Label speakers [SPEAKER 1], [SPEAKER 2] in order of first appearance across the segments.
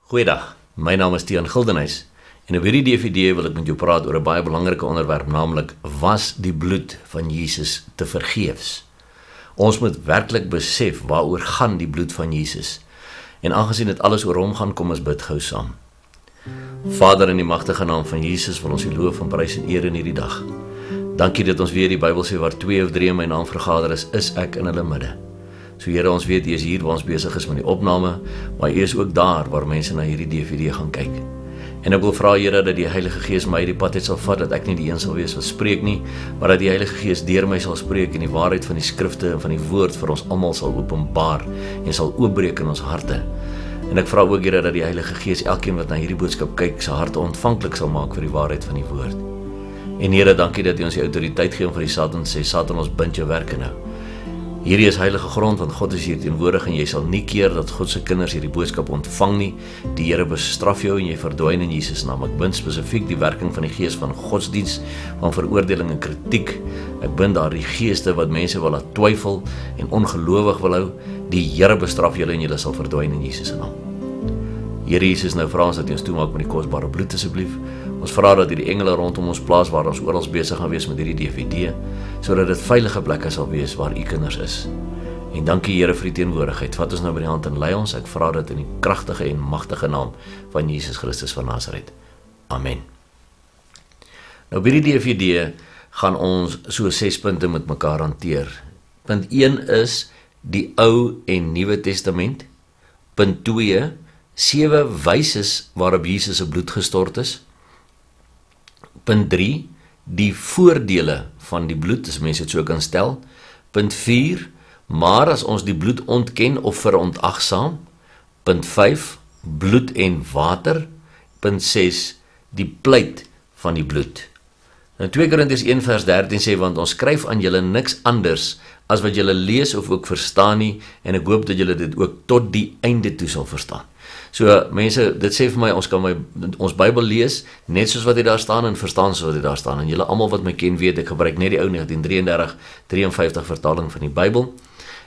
[SPEAKER 1] Goeiedag, my naam is Tiaan Gildenhuys en op hierdie DVD wil ek met jou praat oor 'n baie belangrike onderwerp, naamlik was die bloed van Jesus te vergeefs? Ons moet werklik besef waaroor gaan die bloed van Jesus. En aangesien dit alles oor hom gaan, kom ons bid gou saam. Vader, in die magtige naam van Jesus wil ons U loof en prys en eer in hierdie dag. Dankie dat ons weer die Bybel sê waar 2 of 3 in my naam vergader is ek in hulle midde. So Here, ons weet U is hier waar ons besig is met die opname, maar U is ook daar waar mense na hierdie DVD gaan kyk. En ek wil vra, Here, dat die Heilige Gees my die pad het sal vat, dat ek nie die een sal wees wat spreek nie, maar dat die Heilige Gees deur my sal spreek en die waarheid van die skrifte en van die woord vir ons almal sal openbaar en sal oopbreek in ons harte. En ek vra ook, Here, dat die Heilige Gees elkeen wat na hierdie boodskap kyk, sy harte ontvanklik sal maak vir die waarheid van die woord. En Here, dankie dat U ons die autoriteit gee om vir die Satan te sê, Satan, ons bind jou werke nou. Hierdie is heilige grond, want God is hier teenwoordig en jy sal nie keer dat God se kinders hierdie boodskap ontvang nie. Die Here bestraf jou en jy verdwyn in Jesus naam. Ek bind spesifiek die werking van die gees van godsdiens, van veroordeling en kritiek. Ek bind daardie geeste wat mense wil laat twyfel en ongelowig wil hou. Die Here bestraf julle en julle sal verdwyn in Jesus naam. Here Jesus, nou vra ons dat U ons toemaak met die kosbare bloed asseblief. Ons vra dat hierdie engele rondom ons plaas waar ons oral besig gaan wees met hierdie DVD, sodat dit veilige plekke sal wees waar U kinders is. En dankie Here vir die teenwoordigheid. Vat ons nou by die hand en lei ons. Ek vra dit in die kragtige en magtige naam van Jesus Christus van Nasaret. Amen. Nou by die DVD gaan ons so 6 punte met mekaar hanteer. Punt 1 is die Ou en Nuwe Testament. Punt 2, 7 wyses waarop Jesus se bloed gestort is. Punt 3, die voordele van die bloed, as mense dit so kan stel. Punt 4, maar as ons die bloed ontken of verontagsaam. Punt 5, bloed en water. Punt 6, die pleit van die bloed. Nou 2 Korintiërs 1 vers 13 sê, want ons skryf aan julle niks anders as wat julle lees of ook verstaan nie, en ek hoop dat julle dit ook tot die einde toe sal verstaan. So mense, dit sê vir my, ons kan ons Bybel lees, net soos wat dit daar staan en verstaan soos wat dit daar staan. En julle almal wat my ken weet, ek gebruik net die ou 1933-53 vertaling van die Bybel.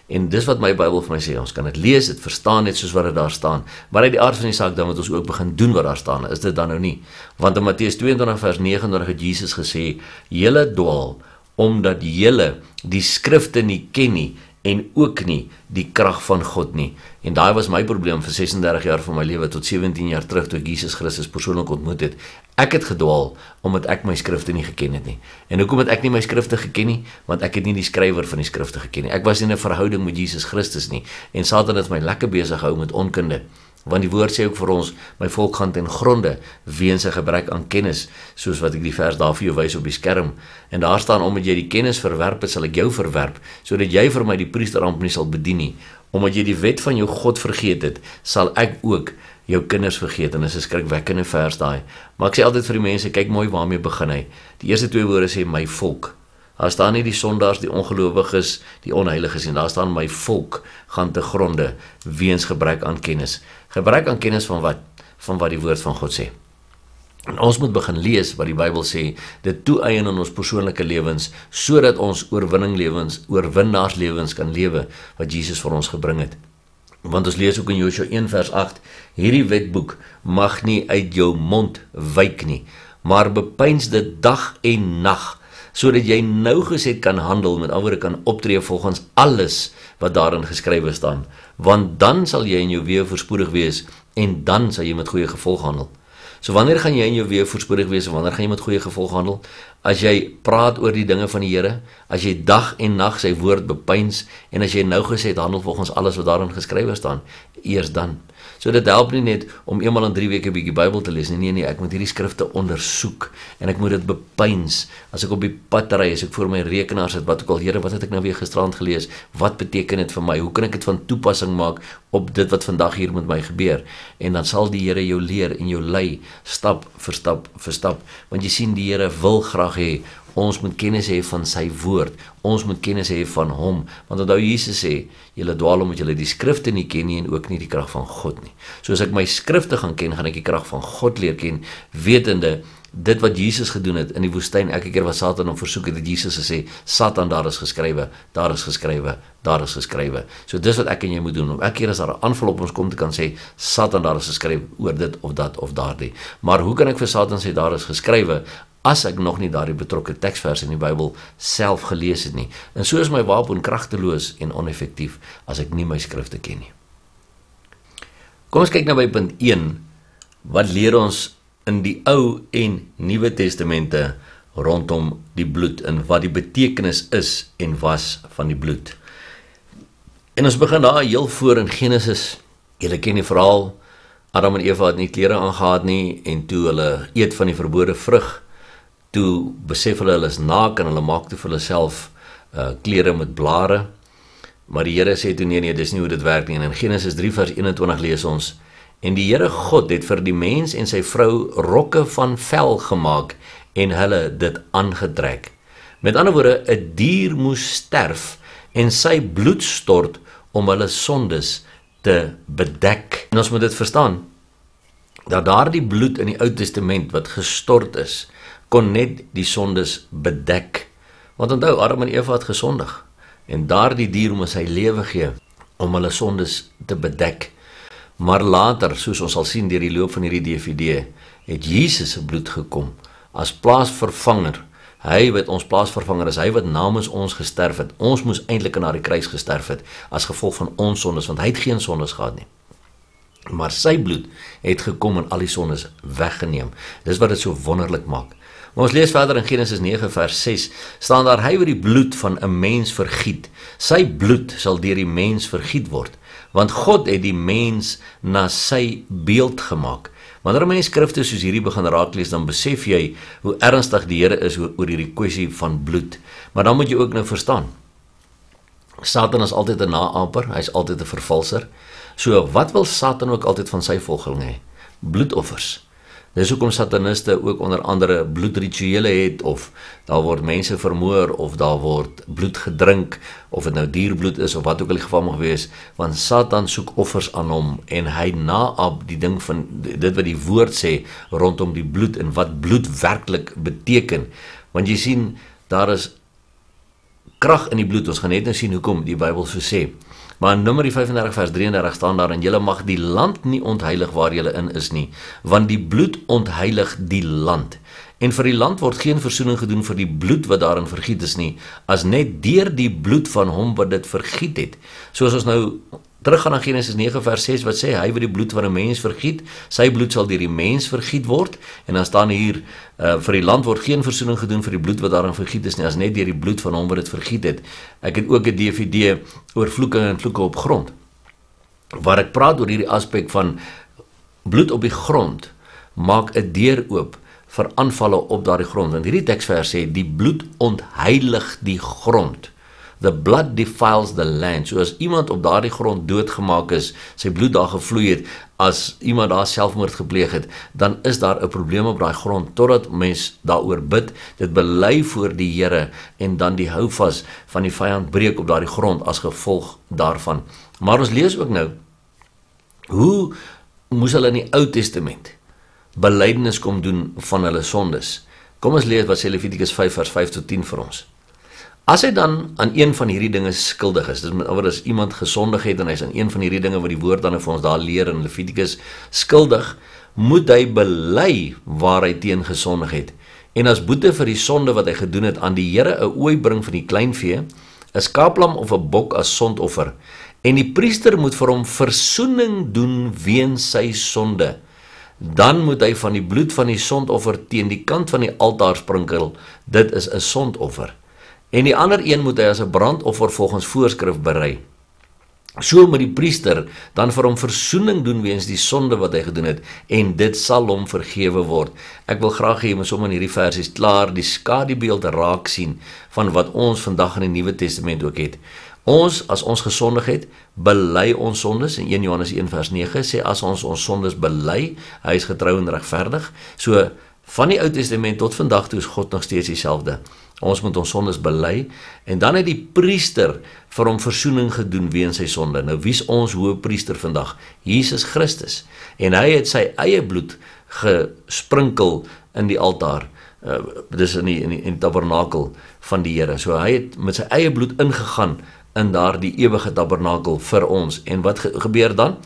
[SPEAKER 1] En dis wat my Bybel vir my sê, ons kan dit lees, dit verstaan net soos wat dit daar staan. Maar uit die aard van die saak, dan moet ons ook begin doen wat daar staan, is dit dan nou nie. Want in Matteus 22 vers 29 het Jesus gesê, julle dwaal, omdat julle die skrifte nie ken nie, en ook nie die krag van God nie. En daai was my probleem vir 36 jaar van my lewe, tot 17 jaar terug, toe ek Jesus Christus persoonlik ontmoet het. Ek het gedwaal, omdat ek my skrifte nie geken het nie. En hoekom het ek nie my skrifte geken nie? Want ek het nie die skrywer van die skrifte geken nie. Ek was nie in 'n verhouding met Jesus Christus nie. En Satan het my lekker besig gehou met onkunde. Want die woord sê ook vir ons, my volk gaan ten gronde weens 'n gebrek aan kennis, soos wat ek die vers daar vir jou wys op die skerm. En daar staan, omdat jy die kennis verwerp het, sal ek jou verwerp, sodat jy vir my die priesterampt nie sal bedien nie. Omdat jy die wet van jou God vergeet het, sal ek ook jou kinders vergeet. En dis 'n skrikwekkende vers daai. Maar ek sê altyd vir die mense, kyk mooi waarmee begin hy. Die eerste 2 woorde sê my volk. Daar staan nie die sondaars, die ongelowiges, die onheiliges nie. Daar staan my volk gaan te gronde weens gebrek aan kennis. Gebrek aan kennis van wat? Van wat die woord van God sê. En ons moet begin lees wat die Bybel sê, dit toeëien in ons persoonlike lewens, sodat ons oorwinnaarslewens kan lewe, wat Jesus vir ons gebring het. Want ons lees ook in Josua 1 vers 8, hierdie wetboek mag nie uit jou mond wyk nie, maar bepeins dit dag en nag, sodat jy nougeset kan handel, met ander woorde kan optree volgens alles wat daarin geskrywe staan, want dan sal jy in jou weë voorspoedig wees, en dan sal jy met goeie gevolg handel. So wanneer gaan jy in jou weë voorspoedig wees, en wanneer gaan jy met goeie gevolg handel? As jy praat oor die dinge van die Here, as jy dag en nag sy woord bepeins, en as jy nougeset handel volgens alles wat daarin geskrywe staan, eers dan. So dit help nie net om eenmal in 3 weke 'n bietjie Bybel te lees, nee, ek moet hierdie skrifte ondersoek, en ek moet dit bepeins. As ek op die pad ry, as ek voor my rekenaar sit, wat ook al, Here, wat het ek nou weer gisterand gelees, wat beteken dit vir my, hoe kan ek dit van toepassing maak op dit wat vandag hier met my gebeur, en dan sal die Here jou leer en jou lei, stap vir stap vir stap, want jy sien, die Here wil graag graag hê, ons moet kennis hê van sy woord, ons moet kennis hê van hom, want onthou Jesus sê, julle dwaal omdat julle die skrifte nie ken nie en ook nie die krag van God nie. So as ek my skrifte gaan ken, gaan ek die krag van God leer ken, wetende, dit wat Jesus gedoen het in die woestyn, elke keer wat Satan hom versoek het, het Jesus gesê, Satan, daar is geskrywe, daar is geskrywe, daar is geskrywe. So dis wat ek en jy moet doen, om elke keer as daar 'n aanval op ons kom te kan sê, Satan, daar is geskrywe oor dit of dat of daardie. Maar hoe kan ek vir Satan sê, daar is geskrywe, as ek nog nie daardie betrokke teksvers in die Bybel self gelees het nie? En so is my wapen kragteloos en oneffektief, as ek nie my skrifte ken nie. Kom ons kyk nou by punt 1, wat leer ons in die Ou en Nuwe Testamente rondom die bloed en wat die betekenis is en was van die bloed. En ons begin daar heel voor in Genesis. Julle ken die verhaal, Adam en Eva het nie klere aangehad nie en toe hulle eet van die verbode vrug, toe besef hulle is naak en hulle maak toe vir hulle self klere met blare. Maar die Here sê toe nee, dis nie hoe dit werk nie. En in Genesis 3 vers 21 lees ons, en die Here God het vir die mens en sy vrou rokke van vel gemaak en hulle dit aangetrek. Met ander woorde, 'n dier moes sterf en sy bloed stort om hulle sondes te bedek. En ons moet dit verstaan, dat daardie bloed in die Ou Testament wat gestort is, kon net die sondes bedek. Want onthou, Adam en Eva het gesondig, en daardie dier moes sy lewe gee om hulle sondes te bedek. Maar later, soos ons sal sien deur die loop van hierdie DVD, het Jesus se bloed gekom as plaasvervanger. Hy wat ons plaasvervanger is, hy wat namens ons gesterf het. Ons moes eintlik aan die kruis gesterf het as gevolg van ons sondes, want hy het geen sondes gehad nie. Maar sy bloed het gekom en al die sondes weggeneem. Dis wat dit so wonderlik maak. Maar ons lees verder in Genesis 9 vers 6, staan daar, hy wat die bloed van 'n mens vergiet, sy bloed sal deur die mens vergiet word, want God het die mens na sy beeld gemaak. Wanneer 'n mens skrifte soos hierdie begin raaklees, dan besef jy hoe ernstig die Here is oor hierdie kwessie van bloed. Maar dan moet jy ook nou verstaan, Satan is altyd 'n naaper, hy is altyd 'n vervalser. So wat wil Satan ook altyd van sy volgelinge hê? Bloedoffers. Dis hoekom sataniste ook onder andere bloedrituele het, of daar word mense vermoor, of daar word bloed gedrink, of dit nou dierbloed is, of wat ook al die geval mag wees, want Satan soek offers aan hom, en hy naap die ding van, dit wat die woord sê, rondom die bloed, en wat bloed werklik beteken, want jy sien, daar is krag in die bloed, ons gaan net nou sien hoekom die Bybel so sê. Maar in Numeri 35 vers 33 staan daar, en julle mag die land nie ontheilig waar julle in is nie, want die bloed ontheilig die land. En vir die land word geen versoening gedoen vir die bloed wat daarin vergiet is nie, as net deur die bloed van hom wat dit vergiet het. Soos ons nou teruggaan na Genesis 9 vers 6 wat sê, hy wat die bloed van 'n mens vergiet, sy bloed sal deur die mens vergiet word, en dan staan hier, vir die land word geen versoening gedoen vir die bloed wat daarin vergiet is nie, as net deur die bloed van hom wat dit vergiet het. Ek het ook 'n DVD oor vloeke en vloeke op grond, waar ek praat oor hierdie aspek van bloed op die grond, maak 'n deur oop vir aanvalle op daardie grond, want hierdie teksvers sê, die bloed ontheilig die grond. The blood defiles the land. So as iemand op daardie grond doodgemaak is, sy bloed daar gevloei het, as iemand daar selfmoord gepleeg het, dan is daar 'n probleem op daai grond, totdat mens daaroor bid, dit bely voor die Here, en dan die houvas van die vyand breek op daardie grond as gevolg daarvan. Maar ons lees ook nou, hoe moes hulle in die Ou Testament belydenis kom doen van hulle sondes? Kom ons lees wat sê Levitikus 5 vers 5 tot 10 vir ons. As hy dan aan een van hierdie dinge skuldig is, dis met ander as iemand gesondig het en hy is aan een van hierdie dinge wat die woord dan vir ons daar leer in Levitikus skuldig, moet hy bely waar hy teen gesondig het. En as boete vir die sonde wat hy gedoen het, aan die Here 'n ooi bring van die kleinvee, 'n skaaplam of 'n bok as sondoffer. En die priester moet vir hom versoening doen weens sy sonde. Dan moet hy van die bloed van die sondoffer teen die kant van die altaar sprinkel, dit is 'n sondoffer. En die ander een moet hy as 'n brandoffer volgens voorskrif berei. So moet die priester dan vir hom versoening doen weens die sonde wat hy gedoen het, en dit sal hom vergewe word. Ek wil graag hê jy moet sommer in hierdie versies klaar die skadubeeld raak sien van wat ons vandag in die Nuwe Testament ook het. Ons, as ons gesondig het, bely ons sondes, en 1 Johannes 1 vers 9 sê, as ons sondes bely, hy is getrou en regverdig. So, Van die Ou Testament tot vandag toe is God nog steeds dieselfde. Ons moet ons sondes bely, en dan het die priester vir hom versoening gedoen weens sy sonde. Nou wie is ons hoëpriester vandag? Jesus Christus. En hy het sy eie bloed gesprinkel in die altaar, dis in die tabernakel van die Here. So hy het met sy eie bloed ingegaan in daardie ewige tabernakel vir ons. En wat gebeur dan?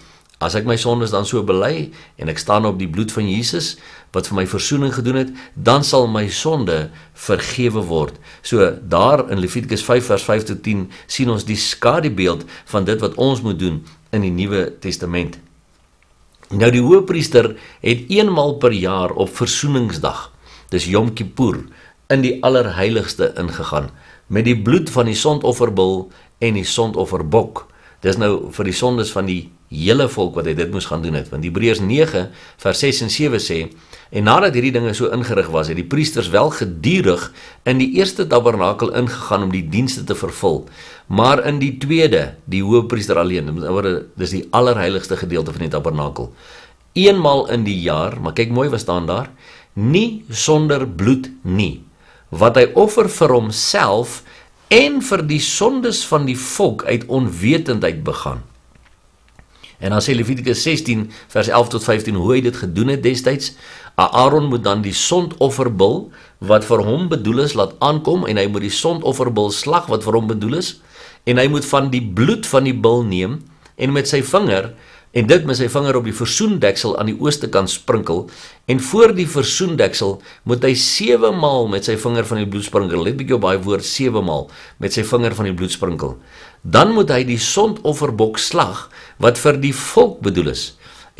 [SPEAKER 1] As ek my sondes dan so bely, en ek staan op die bloed van Jesus, wat vir my versoening gedoen het, dan sal my sonde vergewe word. So daar in Levitikus 5 vers 5 tot 10 sien ons die skadubeeld van dit wat ons moet doen in die Nuwe Testament. Nou die hoëpriester het eenmaal per jaar op versoeningsdag, dis Yom Kippur, in die allerheiligste ingegaan, met die bloed van die sondofferbul en die sondofferbok. Dis nou vir die sondes van die hele volk wat hy dit moes gaan doen het, want Hebreërs 9 vers 6 en 7 sê, en nadat hierdie dinge so ingerig was, het die priesters wel gedurig in die eerste tabernakel ingegaan om die dienste te vervul, maar in die tweede, die hoëpriester alleen, dis die allerheiligste gedeelte van die tabernakel, eenmaal in die jaar, maar kyk mooi wat staan daar, nie sonder bloed nie, wat hy offer vir homself en vir die sondes van die volk uit onwetendheid begaan. En dan sê Levitikus 16 vers 11 tot 15 hoe hy dit gedoen het destyds. Aaron moet dan die sondofferbul wat vir hom bedoel is laat aankom, en hy moet die sondofferbul slag wat vir hom bedoel is, en hy moet van die bloed van die bul neem en met sy vinger, en dit met sy vinger op die versoendeksel aan die ooste kant sprinkel, en voor die versoendeksel moet hy 7 maal met sy vinger van die bloed sprinkel. Let bietjie op daai woord 7 maal met sy vinger van die bloed sprinkel. Dan moet hy die sondofferbok slag wat vir die volk bedoel is,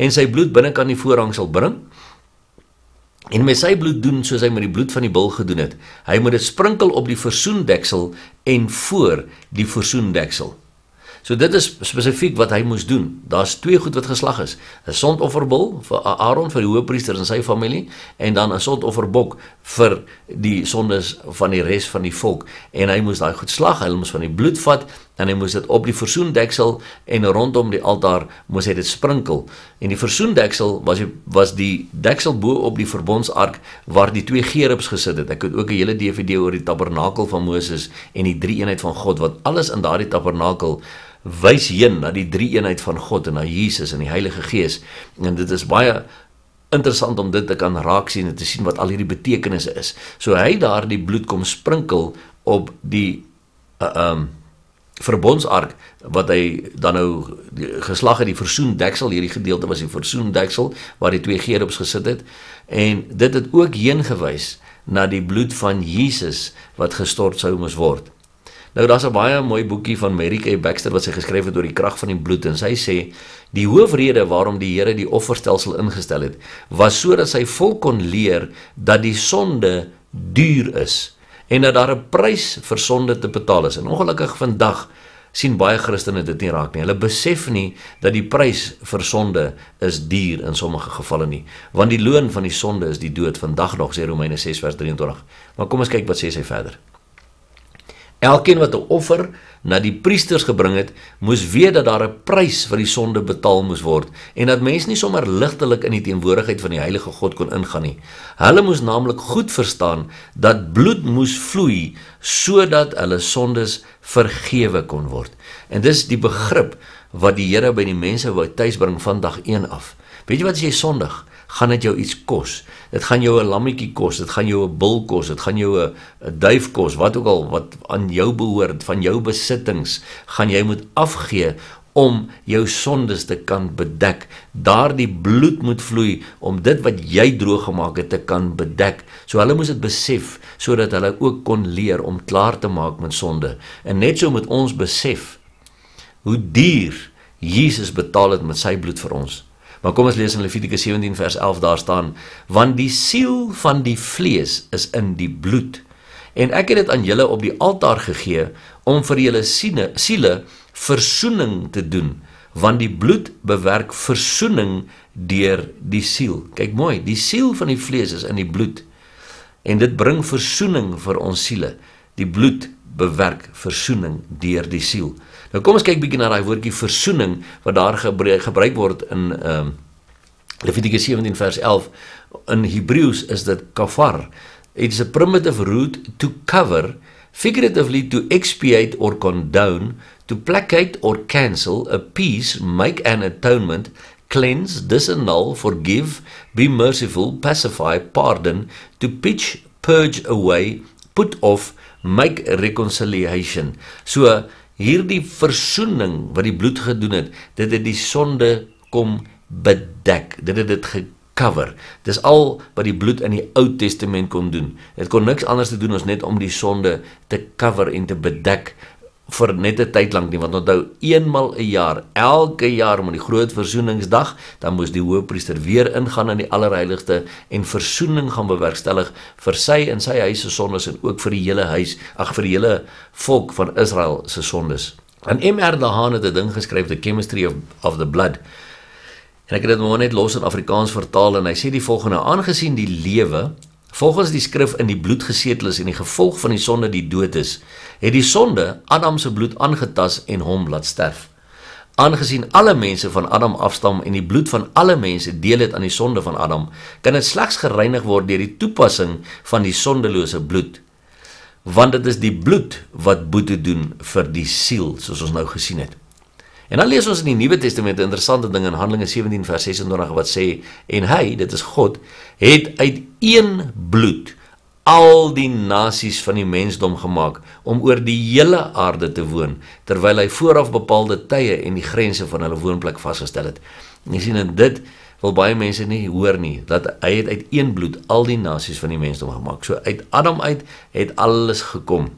[SPEAKER 1] en sy bloed binnekant die voorhangsel bring, en met sy bloed doen soos hy met die bloed van die bul gedoen het. Hy moet dit sprinkel op die versoendeksel en voor die versoendeksel. So dit is spesifiek wat hy moes doen. Daar's 2 goed wat geslag is. 'n Sondofferbul vir Aaron, vir die hoëpriester en sy familie, en dan 'n sondofferbok vir die sondes van die res van die volk. En hy moes daai goed slag, hy moes van die bloed vat, en hy moes dit op die versoendeksel en rondom die altaar moes hy dit sprinkel. En die versoendeksel was die deksel bo op die verbondsark waar die 2 gerubs gesit het. Ek het ook 'n hele DVD oor die tabernakel van Moses en die drie-eenheid van God, wat alles in daardie tabernakel wys heen na die drie-eenheid van God en na Jesus en die Heilige Gees. En dit is baie interessant om dit te kan raak sien en te sien wat al hierdie betekenisse is. So hy daar die bloed kom sprinkel op die verbondsark, wat hy dan nou geslag het, die versoendeksel, hierdie gedeelte was die versoendeksel, waar die 2 gerubs gesit het, en dit het ook heen gewys na die bloed van Jesus, wat gestort sou moes word. Nou daar's 'n baie mooi boekie van Mary Kay Baxter wat sy geskryf het oor die krag van die bloed, en sy sê, die hoofrede waarom die Here die offerstelsel ingestel het, was sodat sy volk kon leer dat die sonde duur is, en dat daar 'n prys vir sonde te betaal is. En ongelukkig vandag sien baie Christene dit nie raak nie. Hulle besef nie dat die prys vir sonde is duur in sommige gevalle nie, want die loon van die sonde is die dood, vandag nog, sê Romeine 6 vers 23. Maar kom ons kyk wat sê sy verder. Elkeen wat 'n offer na die priesters gebring het, moes weet dat daar 'n prys vir die sonde betaal moes word, en dat mens nie sommer ligtelik in die teenwoordigheid van die heilige God kon ingaan nie. Hulle moes naamlik goed verstaan dat bloed moes vloei sodat hulle sondes vergewe kon word. En dis die begrip wat die Here by die mense wou tuisbring van dag 1 af. Weet jy wat, as jy sondig, gaan dit jou iets kos. Dit gaan jou 'n lammetjie kos, dit gaan jou 'n bul kos, dit gaan jou 'n duif kos, wat ook al wat aan jou behoort, van jou besittings, gaan jy moet afgee om jou sondes te kan bedek. Daardie bloed moet vloei om dit wat jy droog gemaak het te kan bedek. So hulle moes dit besef, sodat hulle ook kon leer om klaar te maak met sonde. En net so moet ons besef hoe duur Jesus betaal het met sy bloed vir ons. Maar kom ons lees in Levitikus 17 vers 11, daar staan, want die siel van die vlees is in die bloed, en ek het dit aan julle op die altaar gegee, om vir julle siele versoening te doen, want die bloed bewerk versoening deur die siel. Kyk mooi, die siel van die vlees is in die bloed, en dit bring versoening vir ons siele. Die bloed bewerk versoening deur die siel. Nou kom ons kyk bietjie na daai woordjie versoening wat daar gebruik word in Levitikus 17 vers 11, in Hebrews is dit kafar. It is a primitive root to cover, figuratively to expiate or condone, to placate or cancel, appease, make an atonement, cleanse, disannul, forgive, be merciful, pacify, pardon, to pitch, purge away, put off, make reconciliation. So, hierdie versoening wat die bloed gedoen het, dit het die sonde kom bedek, dit het dit gecover. Dis al wat die bloed in die Ou Testament kon doen. Het kon niks anders te doen as net om die sonde te cover en te bedek vir net 'n tyd lank nie, want onthou, eenmal 'n jaar, elke jaar om die groot versoeningsdag, dan moes die hoëpriester weer ingaan in die allerheiligste en versoening gaan bewerkstellig vir sy en sy huis se sondes en ook vir die hele huis, vir die hele volk van Israel se sondes. En M.R. de Haan het 'n ding geskryf, The Chemistry of the Blood. En ek het dit maar net los in Afrikaans vertaal en hy sê die volgende: aangesien die lewe volgens die skrif in die bloed gesetel is en die gevolg van die sonde die dood is, het die sonde Adam se bloed aangetas en hom laat sterf. Aangesien alle mense van Adam afstam en die bloed van alle mense deel het aan die sonde van Adam, kan dit slegs gereinig word deur die toepassing van die sondelose bloed. Want dit is die bloed wat boete doen vir die siel, soos ons nou gesien het. En dan lees ons in die Nuwe Testament 'n interessante ding in Handelinge 17 vers 26 wat sê, en hy, dit is God, het uit een bloed al die nasies van die mensdom gemaak om oor die hele aarde te woon, terwyl hy vooraf bepaalde tye en die grense van hulle woonplek vasgestel het. En jy sien, en dit wil baie mense nie hoor nie, dat hy het uit een bloed al die nasies van die mensdom gemaak. So uit Adam uit het alles gekom.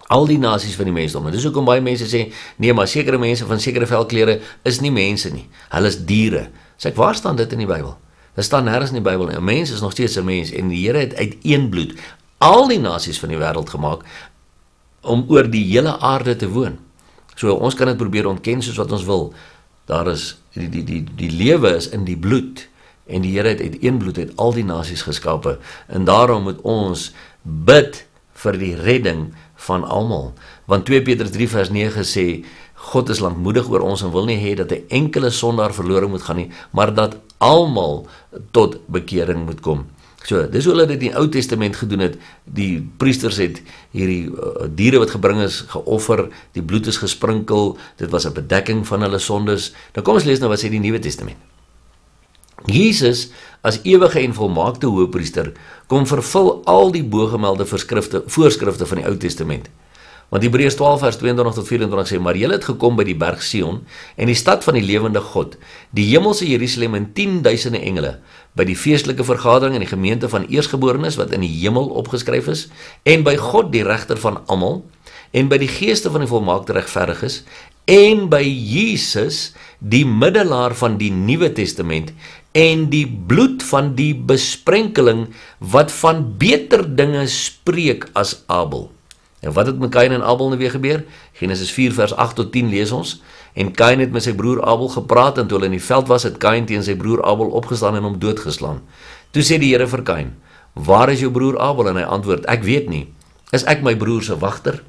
[SPEAKER 1] Al die nasies van die mensdom. En dis hoekom baie mense sê, nee, maar sekere mense van sekere velklere is nie mense nie. Hulle is diere. Sê ek, waar staan dit in die Bybel? Dit staan nergens in die Bybel. 'n Mens is nog steeds 'n mens en die Here het uit een bloed al die nasies van die wêreld gemaak om oor die hele aarde te woon. So ons kan dit probeer ontken soos wat ons wil. Daar is die lewe is in die bloed en die Here het uit een bloed uit al die nasies geskape en daarom moet ons bid vir die redding van almal. Want 2 Petrus 3 vers 9 sê, God is lankmoedig oor ons en wil nie hê dat 'n enkele sondaar verlore moet gaan nie, maar dat almal tot bekering moet kom. So, dis hoe hulle dit in die Ou Testament gedoen het. Die priesters het hierdie diere wat gebring is, geoffer, die bloed is gesprinkel, dit was 'n bedekking van hulle sondes. Nou kom ons lees nou wat sê die Nuwe Testament. Jesus, as ewige en volmaakte hoëpriester, kom vervul al die bogemelde voorskrifte van die Ou Testament. Want Hebreërs 12 vers 22 tot 24 sê, maar julle het gekom by die berg Sion en die stad van die lewende God, die hemelse Jerusalem en 10.000 engele, by die feestelike vergadering en die gemeente van eersgeborenes wat in die hemel opgeskryf is, en by God die regter van almal, en by die geeste van die volmaakte regverdiges, en by Jesus, die middelaar van die Nuwe Testament, en die bloed van die besprenkeling, wat van beter dinge spreek as Abel. En wat het met Kain en Abel nou weer gebeur? Genesis 4 vers 8 tot 10 lees ons. En Kain het met sy broer Abel gepraat, en toe hulle in die veld was, het Kain teen sy broer Abel opgestaan en hom doodgeslaan. Toe sê die Here vir Kain, waar is jou broer Abel? En hy antwoord, ek weet nie. Is ek my broer se wagter?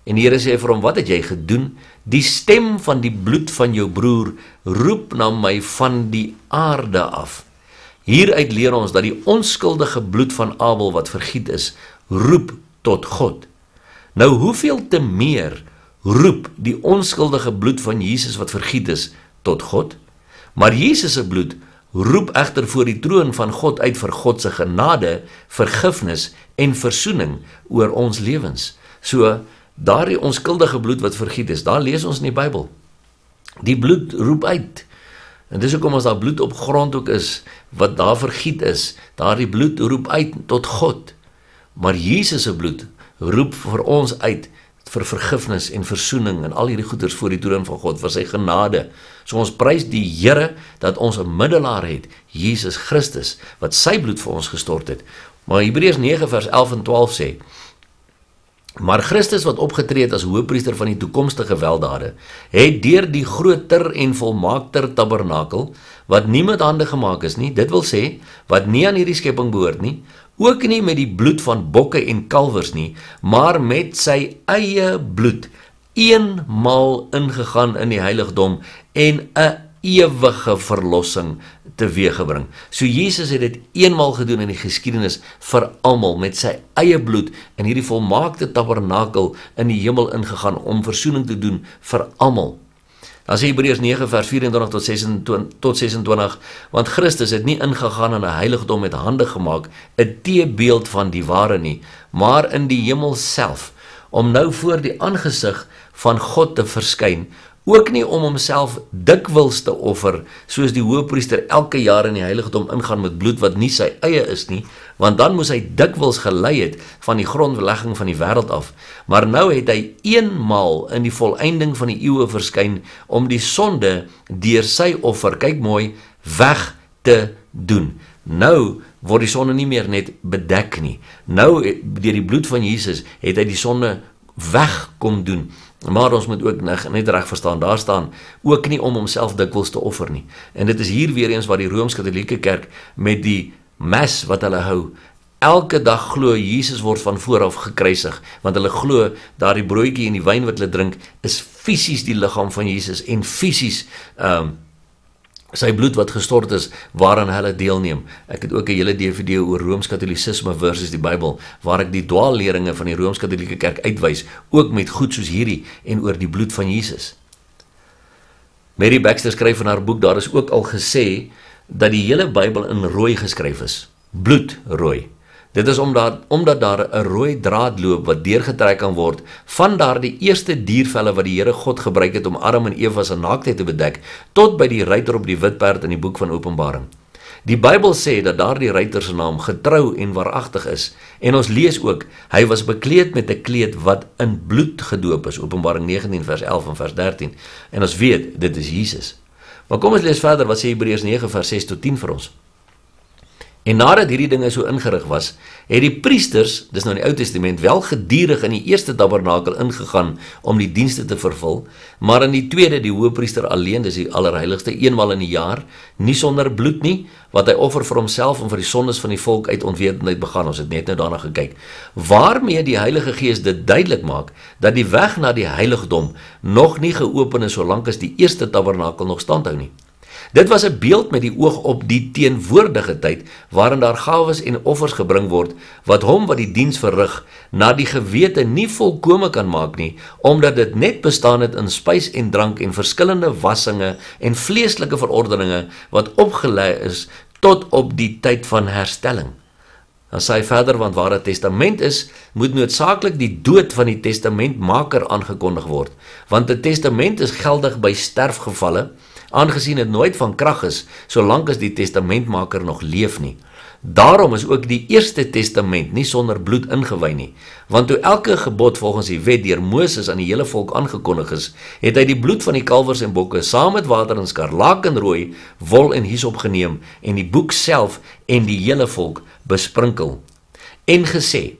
[SPEAKER 1] En die Here sê vir hom, wat het jy gedoen? Die stem van die bloed van jou broer roep na my van die aarde af. Hieruit leer ons dat die onskuldige bloed van Abel wat vergiet is, roep tot God. Nou hoeveel te meer roep die onskuldige bloed van Jesus wat vergiet is tot God? Maar Jesus se bloed roep egter voor die troon van God uit vir God se genade, vergifnis en versoening oor ons lewens. So, daardie onskuldige bloed wat vergiet is, daar lees ons in die Bybel. Die bloed roep uit. En dis hoekom as daar bloed op grond ook is, wat daar vergiet is, daardie bloed roep uit tot God. Maar Jesus se bloed roep vir ons uit vir vergifnis en versoening en al hierdie goeders voor die troon van God, vir sy genade. So ons prys die Here dat ons 'n middelaar het, Jesus Christus, wat sy bloed vir ons gestort het. Maar Hebreërs 9 vers 11 en 12 sê, maar Christus wat opgetree het as hoëpriester van die toekomstige weldade, het deur die groter en volmaakter tabernakel, wat nie met hande gemaak is nie, dit wil sê, wat nie aan hierdie skepping behoort nie, ook nie met die bloed van bokke en kalwers nie, maar met sy eie bloed, eenmaal ingegaan in die heiligdom en 'n ewige verlossing teweeggebring. So Jesus het dit eenmaal gedoen in die geskiedenis vir almal met sy eie bloed in hierdie volmaakte tabernakel in die hemel ingegaan om versoening te doen vir almal. Dan sê Hebreërs 9 vers 24 tot 26, want Christus het nie ingegaan in 'n heiligdom met hande gemaak, 'n teebeeld van die ware nie, maar in die hemel self, om nou voor die aangesig van God te verskyn, ook nie om homself dikwels te offer, soos die hoëpriester elke jaar in die heiligdom ingaan met bloed wat nie sy eie is nie, want dan moes hy dikwels gelei het van die grondlegging van die wêreld af. Maar nou het hy eenmaal in die volëinding van die eeue verskyn om die sonde deur sy offer, kyk mooi, weg te doen. Nou word die sonde nie meer net bedek nie. Nou deur die bloed van Jesus het hy die sonde weg kom doen. Maar ons moet ook net reg verstaan, daar staan ook nie om homself dikwels te offer nie. En dit is hier weer eens waar die Rooms-Katolieke Kerk met die Mass wat hulle hou, elke dag glo Jesus word van vooraf gekruisig, want hulle glo daardie broodjie en die wyn wat hulle drink is fisies die liggaam van Jesus en fisies sy bloed wat gestort is, waaraan hulle deelneem. Ek het ook 'n hele DVD oor Rooms-Katolisisme versus die Bybel, waar ek die dwaalleringe van die Rooms-Katolieke Kerk uitwys, ook met goed soos hierdie en oor die bloed van Jesus. Mary Baxter skryf in haar boek, daar is ook al gesê dat die hele Bybel in rooi geskryf is, bloedrooi. Dit is omdat daar 'n rooi draad loop wat deurgetrek kan word van daardie eerste diervelle wat die Here God gebruik het om Adam en Eva se naaktheid te bedek, tot by die ruiter op die wit perd in die boek van Openbaring. Die Bybel sê dat daardie ruiter se naam getrou en waaragtig is, en ons lees ook, hy was bekleed met 'n kleed wat in bloed gedoop is, Openbaring 19 vers 11 en vers 13, en ons weet, dit is Jesus. Maar kom ons lees verder, wat sê Hebreërs 9 vers 6 tot 10 vir ons. En nadat hierdie dinge so ingerig was, het die priesters, dis nou in die Ou Testament, wel gedurig in die eerste tabernakel ingegaan om die dienste te vervul, maar in die tweede, die hoëpriester alleen, dis die allerheiligste, eenmaal in die jaar, nie sonder bloed nie, wat hy offer vir homself en vir die sondes van die volk uit onwetendheid begaan. Ons het net nou daarna gekyk, waarmee die Heilige Gees dit duidelik maak, dat die weg na die heiligdom nog nie geopen is, solank as die eerste tabernakel nog standhou nie. Dit was 'n beeld met die oog op die teenwoordige tyd, waarin daar gawes en offers gebring word, wat hom wat die diens verrig, na die gewete nie volkome kan maak nie, omdat dit net bestaan het in spys en drank en verskillende wassinge en vleeslike verordeninge, wat opgelei is tot op die tyd van herstelling. Dan sê hy verder, want waar 'n testament is, moet noodsaaklik die dood van die testamentmaker aangekondig word, want 'n testament is geldig by sterfgevalle, aangesien het nooit van krag is, solank as die testamentmaker nog leef nie. Daarom is ook die eerste testament nie sonder bloed ingewy nie, want toe elke gebod volgens die wet deur Moses aan die hele volk aangekondig is, het hy die bloed van die kalwers en bokke saam met water en skarlakenrooi, wol en hisop geneem en die boek self en die hele volk besprinkel en gesê,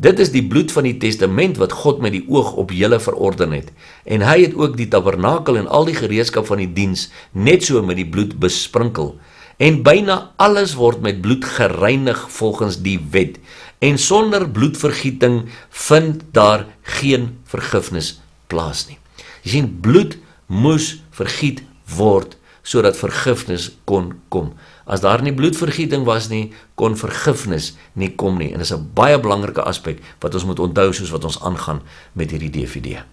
[SPEAKER 1] dit is die bloed van die testament wat God met die oog op julle verorden het, en hy het ook die tabernakel en al die gereedskap van die diens net so met die bloed besprinkel, en byna alles word met bloed gereinig volgens die wet, en sonder bloedvergieting vind daar geen vergifnis plaas nie. Jy sien, bloed moes vergiet word, sodat vergifnis kon kom. As daar nie bloedvergieting was nie, kon vergifnis nie kom nie. En dit is 'n baie belangrike aspek wat ons moet onthou soos wat ons aangaan met hierdie DVD.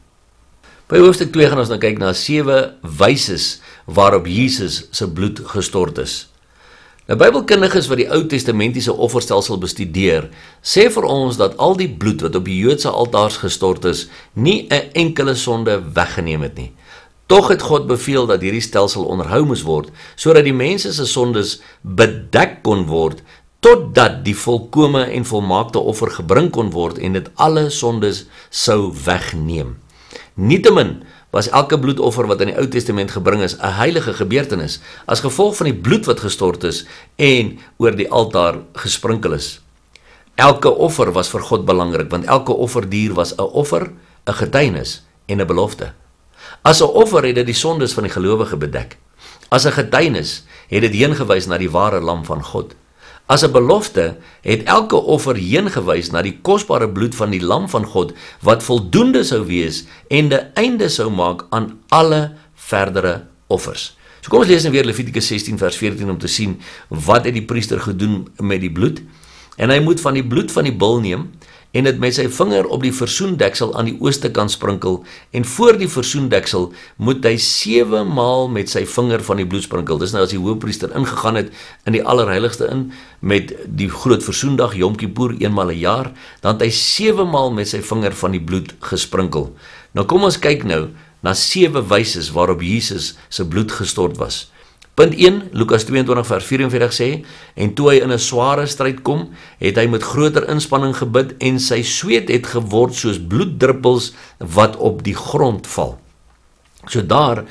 [SPEAKER 1] By hoofstuk 2 gaan ons nou kyk na 7 wyses waarop Jesus se bloed gestort is. Nou Bybelkundiges wat die Ou Testamentiese offerstelsel bestudeer, sê vir ons dat al die bloed wat op die Joodse altaars gestort is, nie 'n enkele sonde weggeneem het nie. Tog het God beveel dat hierdie stelsel onderhou moes word, sodat die mense se sondes bedek kon word, totdat die volkome en volmaakte offer gebring kon word en dit alle sondes sou wegneem. Nietemin was elke bloedoffer wat in die Ou Testament gebring is, 'n heilige gebeurtenis, as gevolg van die bloed wat gestort is en oor die altaar gesprinkel is. Elke offer was vir God belangrik, want elke offerdier was 'n offer, 'n getuienis en 'n belofte. As 'n offer het dit die sondes van die gelowige bedek. As 'n getuienis het dit heengewys na die ware lam van God. As 'n belofte het elke offer heengewys na die kosbare bloed van die lam van God, wat voldoende sou wees en 'n einde sou maak aan alle verdere offers. So kom ons lees nou weer Levitikus 16 vers 14 om te sien wat het die priester gedoen met die bloed. En hy moet van die bloed van die bul neem en dit met sy vinger op die versoendeksel aan die ooste kant sprinkel en voor die versoendeksel moet hy 7 maal met sy vinger van die bloed sprinkel. Dis nou as die hoëpriester ingegaan het in die allerheiligste in met die groot versoendag Yom Kippur eenmaal 'n jaar, dan het hy 7 maal met sy vinger van die bloed gesprinkel. Nou kom ons kyk nou na 7 wyses waarop Jesus se bloed gestort was. Punt 1, Lukas 22 vers 44 sê, en toe hy in 'n sware stryd kom, het hy met groter inspanning gebid en sy sweet het geword soos bloeddruppels wat op die grond val. So daar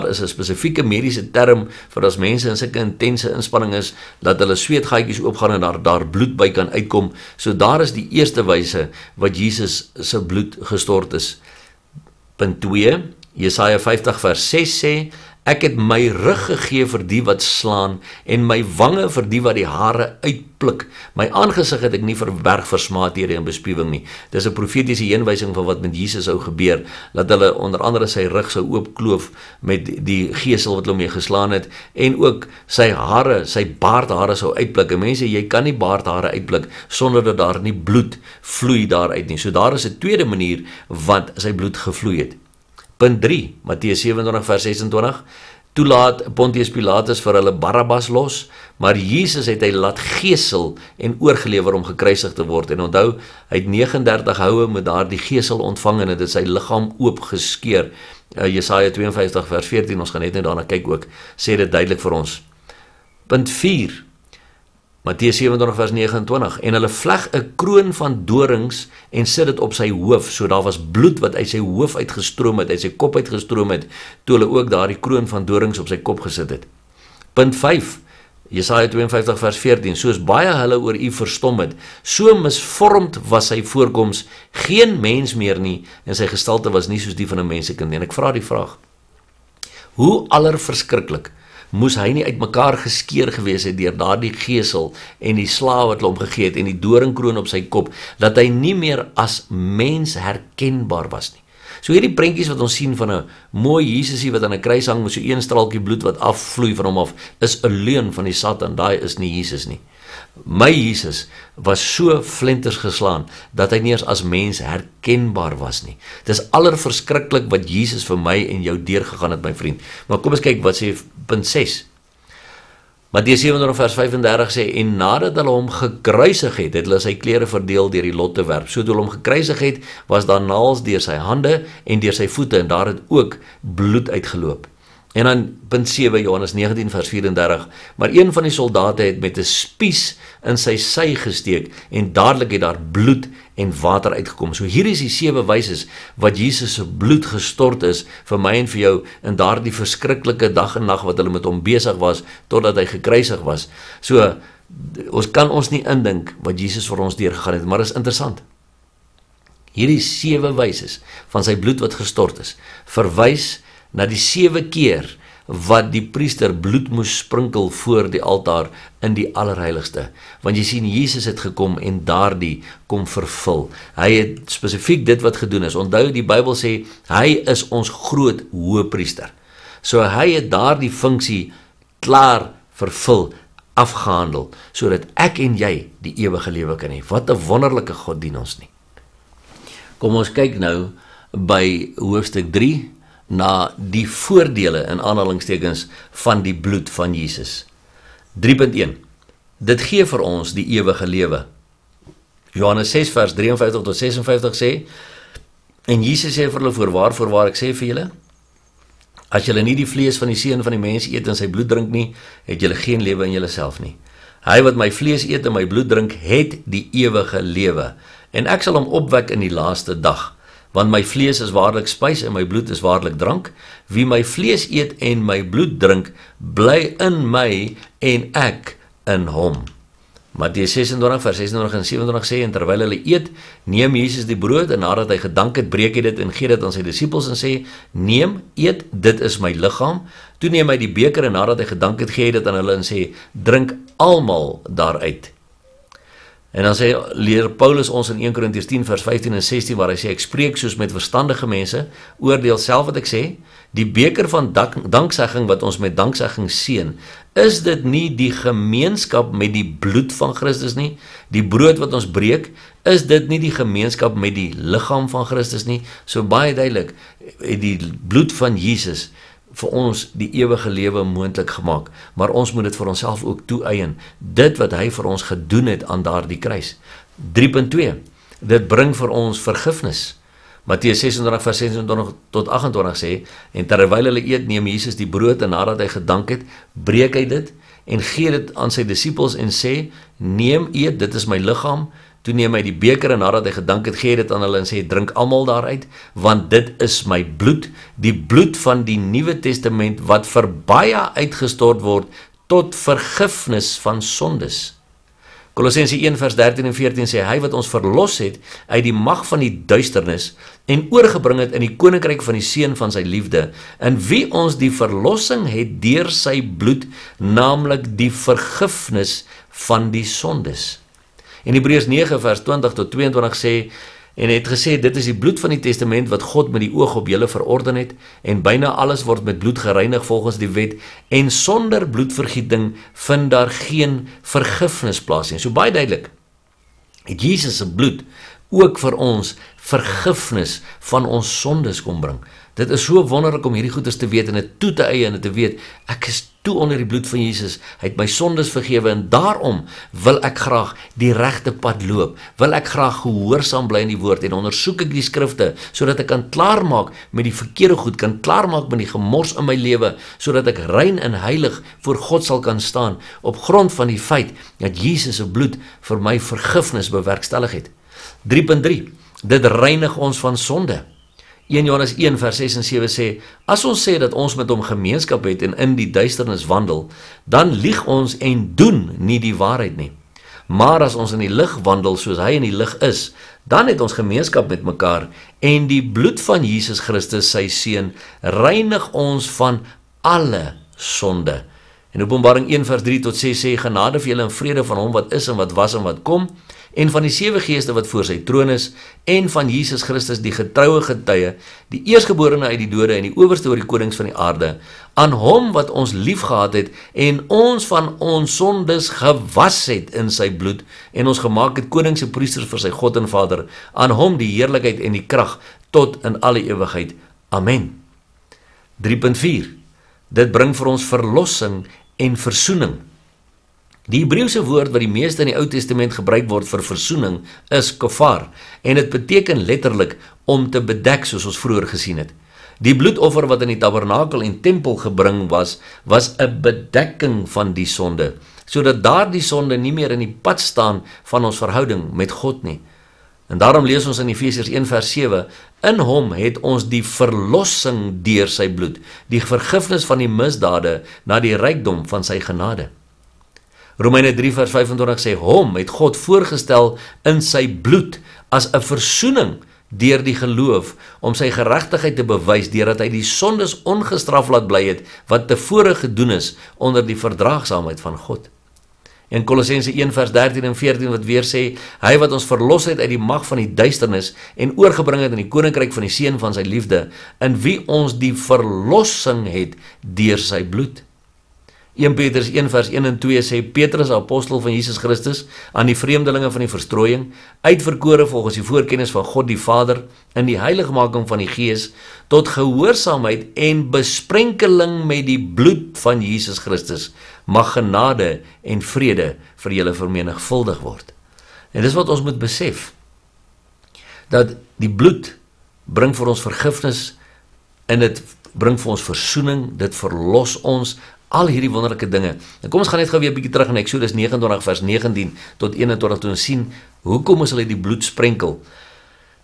[SPEAKER 1] is 'n spesifieke mediese term vir as mense in sulke intense inspanning is, dat hulle sweetgaatjies oopgaan en daar bloed by kan uitkom. So daar is die eerste wyse wat Jesus se bloed gestort is. Punt 2, Jesaja 50 vers 6 sê, ek het my rug gegee vir die wat slaan en my wange vir die wat die hare uitpluk. My aangesig het ek nie verberg vir smaadhede en bespiewing nie. Dis 'n profetiese heenwysing van wat met Jesus sou gebeur, dat hulle onder andere sy rug sou oopkloof met die gesel wat hulle mee geslaan het en ook sy hare, sy baardhare sou uitpluk. En mense, jy kan nie baardhare uitpluk sonder dat daar nie bloed vloei daaruit nie. So daar is 'n tweede manier wat sy bloed gevloei het. Punt 3, Matteus 27 vers 26, toe laat Pontius Pilatus vir hulle Barabbas los, maar Jesus het hy laat gesel en oorgelewer om gekruisig te word. En onthou, hy het 39 houe met daardie gesel ontvang en het sy liggaam oopgeskeur. Jesaja 52 vers 14, ons gaan net daarna kyk ook, sê dit duidelik vir ons. Punt 4, Matteus 27 vers 29, en hulle vleg 'n kroon van dorings en sit dit op sy hoof, so daar was bloed wat uit sy hoof uitgestroom het, uit sy kop uitgestroom het, toe hulle ook daardie kroon van dorings op sy kop gesit het. Punt 5, Jesaja 52 vers 14, soos baie hulle oor u verstom het, so misvormd was sy voorkoms, geen mens meer nie, en sy gestalte was nie soos die van 'n mensekind nie. En ek vra die vraag, hoe allerverskriklik moes hy nie uitmekaar geskeur gewees het deur daardie gesel en die slaaf wat hulle hom gegee het en die doringkroon op sy kop, dat hy nie meer as mens herkenbaar was nie. So hierdie prentjies wat ons sien van 'n mooi Jesusie wat aan 'n kruis hang met so een straaltjie bloed wat afvloei van hom af, is 'n leuen van die Satan. Daai is nie Jesus nie. My Jesus was so flenters geslaan dat hy nie eens as mens herkenbaar was nie. Dis allerverskriklik wat Jesus vir my en jou deurgegaan het, my vriend. Maar kom ons kyk wat sê punt 6. Matteus 27 vers 35 sê, en nadat hulle hom gekruisig het, het hulle sy klere verdeel deur die lot te werp. So toe hulle hom gekruisig het, was daar naels deur sy hande en deur sy voete en daar het ook bloed uitgeloop. En dan punt 7, Johannes 19 vers 34, maar een van die soldate het met 'n spies in sy sy gesteek en dadelik het daar bloed en water uitgekom. So hier is die 7 wyses wat Jesus se bloed gestort is vir my en vir jou in daardie verskriklike dag en nag wat hulle met hom besig was totdat hy gekruisig was. So ons kan ons nie indink wat Jesus vir ons deurgegaan het, maar is interessant. Hierdie 7 wyses van sy bloed wat gestort is, verwys na die 7 keer wat die priester bloed moes sprinkel voor die altaar in die allerheiligste. Want jy sien, Jesus het gekom en daardie kom vervul. Hy het spesifiek dit wat gedoen is. Onthou, die Bybel sê, hy is ons groot hoëpriester. So hy het daardie funksie klaar vervul, afgehandel, sodat ek en jy die ewige lewe kan hê. Wat 'n wonderlike God dien ons nie. Kom ons kyk nou by hoofstuk 3, na die voordele in aanhalingstekens van die bloed van Jesus. 3.1 Dit gee vir ons die ewige lewe. Johannes 6 vers 53 tot 56 sê, en Jesus sê vir hulle, voorwaar ek sê vir julle, as julle nie die vlees van die seun van die mens eet en sy bloed drink nie, het julle geen lewe in julleself nie. Hy wat my vlees eet en my bloed drink, het die ewige lewe, en ek sal hom opwek in die laaste dag. Want my vlees is waarlik spys en my bloed is waarlik drank. Wie my vlees eet en my bloed drink, bly in my en ek in hom. Matteus 26 vers 26 en 27 sê, en terwyl hulle eet, neem Jesus die brood en nadat hy gedank het, breek hy dit en gee dit aan sy disippels en sê, neem, eet, dit is my liggaam. Toe neem hy die beker en nadat hy gedank het, gee hy dit aan hulle en sê, drink almal daaruit. En dan leer Paulus ons in 1 Korintiërs 10 vers 15 en 16 waar hy sê, ek spreek soos met verstandige mense, oordeel self wat ek sê, die beker van danksegging wat ons met danksegging seën, is dit nie die gemeenskap met die bloed van Christus nie? Die brood wat ons breek, is dit nie die gemeenskap met die liggaam van Christus nie? So baie duidelik, het die bloed van Jesus vir ons die ewige lewe moontlik gemaak, maar ons moet dit vir onsself ook toeëien, dit wat hy vir ons gedoen het aan daardie kruis. 3.2, dit bring vir ons vergifnis. Matteus 26 vers 26 tot 28 sê, en terwyl hulle eet, neem Jesus die brood en nadat hy gedank het, breek hy dit en gee dit aan sy disippels en sê, neem, eet, dit is my liggaam. Toe neem hy die beker en nadat hy gedank het, gee dit aan hulle en sê, drink almal daaruit, want dit is my bloed, die bloed van die Nuwe Testament, wat vir baie uitgestort word tot vergifnis van sondes. Kolossense 1 vers 13 en 14 sê, hy wat ons verlos het uit die mag van die duisternis en oorgebring het in die koninkryk van die seun van sy liefde, in wie ons die verlossing het deur sy bloed, naamlik die vergifnis van die sondes. En Hebreërs 9 vers 20 tot 22 sê, en het gesê, dit is die bloed van die testament wat God met die oog op julle verorden het, en byna alles word met bloed gereinig volgens die wet, en sonder bloedvergieting vind daar geen vergifnis plaas nie. So baie duidelik, het Jesus se bloed ook vir ons vergifnis van ons sondes kom bring. Dit is so wonderlik om hierdie goeders te weet en dit toe te eie en te weet, ek is toe onder die bloed van Jesus, hy het my sondes vergewe en daarom wil ek graag die regte pad loop, wil ek graag gehoorsaam bly in die woord en ondersoek ek die skrifte, sodat ek kan klaarmaak met die verkeerde goed, kan klaarmaak met die gemors in my lewe, sodat ek rein en heilig voor God sal kan staan, op grond van die feit dat Jesus se bloed vir my vergifnis bewerkstellig het. 3.3, dit reinig ons van sonde. 1 Johannes 1 vers 6 en 7 sê, as ons sê dat ons met hom gemeenskap het en in die duisternis wandel, dan lieg ons en doen nie die waarheid nie. Maar as ons in die lig wandel soos hy in die lig is, dan het ons gemeenskap met mekaar en die bloed van Jesus Christus, sy seun, reinig ons van alle sonde. En Openbaring 1 vers 3 tot 6 sê, genade vir julle en vrede van hom wat is en wat was en wat kom, en van die 7 geeste wat voor sy troon is, en van Jesus Christus die getroue getuie, die eerstgeborene uit die dode en die owerste oor die konings van die aarde, aan hom wat ons lief gehad het, en ons van ons sondes gewas het in sy bloed, en ons gemaak het konings en priesters vir sy God en Vader, aan hom die heerlikheid en die krag tot in alle ewigheid. Amen. 3.4, dit bring vir ons verlossing en versoening. Die Hebreëse woord wat die meeste in die Ou Testament gebruik word vir versoening is kofar, en dit beteken letterlik om te bedek, soos ons vroeër gesien het. Die bloedoffer wat in die tabernakel en tempel gebring was 'n bedekking van die sonde, sodat daardie sonde nie meer in die pad staan van ons verhouding met God nie. En daarom lees ons in Efesiërs 1 vers 7, in hom het ons die verlossing deur sy bloed, die vergifnis van die misdade na die rykdom van sy genade. Romeine 3 vers 25 sê, hom het God voorgestel in sy bloed as 'n versoening deur die geloof, om sy geregtigheid te bewys, deurdat hy die sondes ongestraf laat bly het, wat tevore gedoen is onder die verdraagsaamheid van God. En Kolossense 1 vers 13 en 14 wat weer sê, hy wat ons verlos het uit die mag van die duisternis en oorgebring het in die koninkryk van die seun van sy liefde, in wie ons die verlossing het deur sy bloed. 1 Petrus 1 vers 1 en 2 sê, Petrus, apostel van Jesus Christus, aan die vreemdelinge van die verstrooiing, uitverkore volgens die voorkennis van God die Vader, in die heiligmaking van die Gees, tot gehoorsaamheid en besprenkeling met die bloed van Jesus Christus, mag genade en vrede vir julle vermenigvuldig word. En dis wat ons moet besef, dat die bloed bring vir ons vergifnis, en dit bring vir ons versoening, dit verlos ons, al hierdie wonderlike dinge. En kom ons gaan net gou weer 'n bietjie terug in Eksodus 29 vers 19 tot 21 toe ons sien, hoekom is hulle die bloed sprenkel?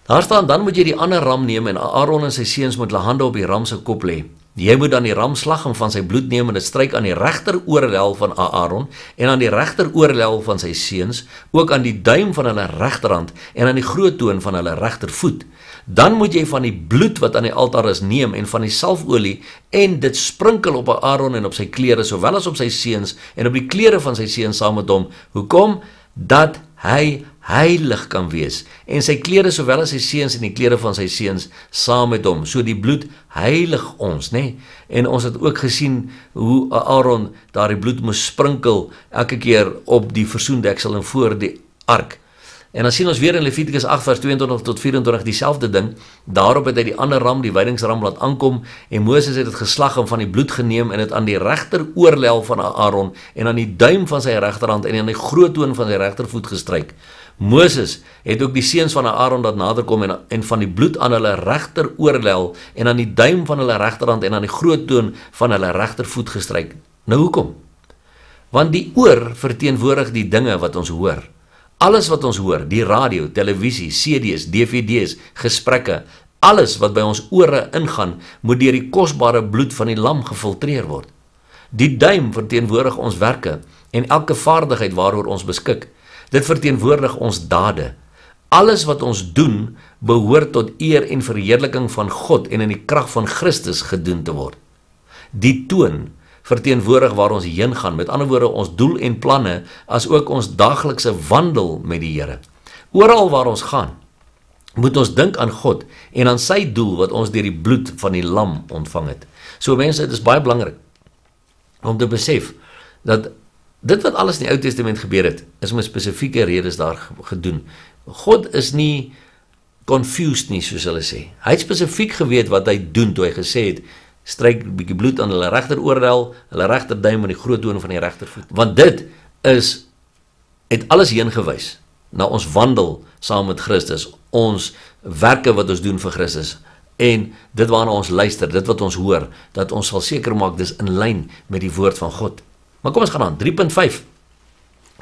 [SPEAKER 1] Daar staan, dan moet jy die ander ram neem en Aaron en sy seuns moet hulle hande op die ram se kop lê. Jy moet dan die ram slag en van sy bloed neem en dit stryk aan die regter oorlel van Aaron en aan die regter oorlel van sy seuns, ook aan die duim van hulle regterhand en aan die groot toon van hulle regtervoet. Dan moet jy van die bloed wat aan die altaar is neem en van die salfolie en dit sprinkel op Aaron en op sy klere, sowel as op sy seuns en op die klere van sy seuns saam met hom. Hoekom? Dat hy heilig kan wees, en sy klere sowel as sy seuns en die klere van sy seuns saam met hom. So die bloed heilig ons, né? En ons het ook gesien hoe Aaron daar die bloed moes sprinkel elke keer op die versoendeksel en voor die ark. En dan sien ons weer in Levitikus 8 vers 22 tot 24 dieselfde ding. Daarop het hy die ander ram, die wydingsram, laat aankom, en Moses het dit geslag en van die bloed geneem en het aan die regter oorlel van Aaron en aan die duim van sy regterhand en aan die groottoon van sy regtervoet gestryk. Moses het ook die seuns van Aaron laat naderkom en van die bloed aan hulle regter oorlel en aan die duim van hulle regterhand en aan die groottoon van hulle regtervoet gestryk. Nou hoekom? Want die oor verteenwoordig die dinge wat ons hoor. Alles wat ons hoor, die radio, televisie, CD's, DVD's, gesprekke, alles wat by ons ore ingaan, moet deur die kosbare bloed van die lam gefiltreer word. Die duim verteenwoordig ons werke en elke vaardigheid waaroor ons beskik. Dit verteenwoordig ons dade. Alles wat ons doen, behoort tot eer en verheerliking van God en in die krag van Christus gedoen te word. Die toon verteenwoordig waar ons heen gaan, met ander woorde ons doel en planne, as ook ons daaglikse wandel met die Here. Oral waar ons gaan, moet ons dink aan God en aan sy doel wat ons deur die bloed van die lam ontvang het. So mense, dit is baie belangrik om te besef dat dit wat alles in die Ou Testament gebeur het, is met spesifieke redes daar gedoen. God is nie confused nie, soos hulle sê. Hy het spesifiek geweet wat hy doen toe hy gesê het, stryk 'n bietjie bloed aan hulle regter oorlel, hulle regterduim en die groottoon van die regtervoet. Want dit het alles heen gewys na ons wandel saam met Christus, ons werke wat ons doen vir Christus, en dit waarna ons luister, dit wat ons hoor, dat ons sal seker maak dis in lyn met die woord van God. Maar kom ons gaan aan, 3.5.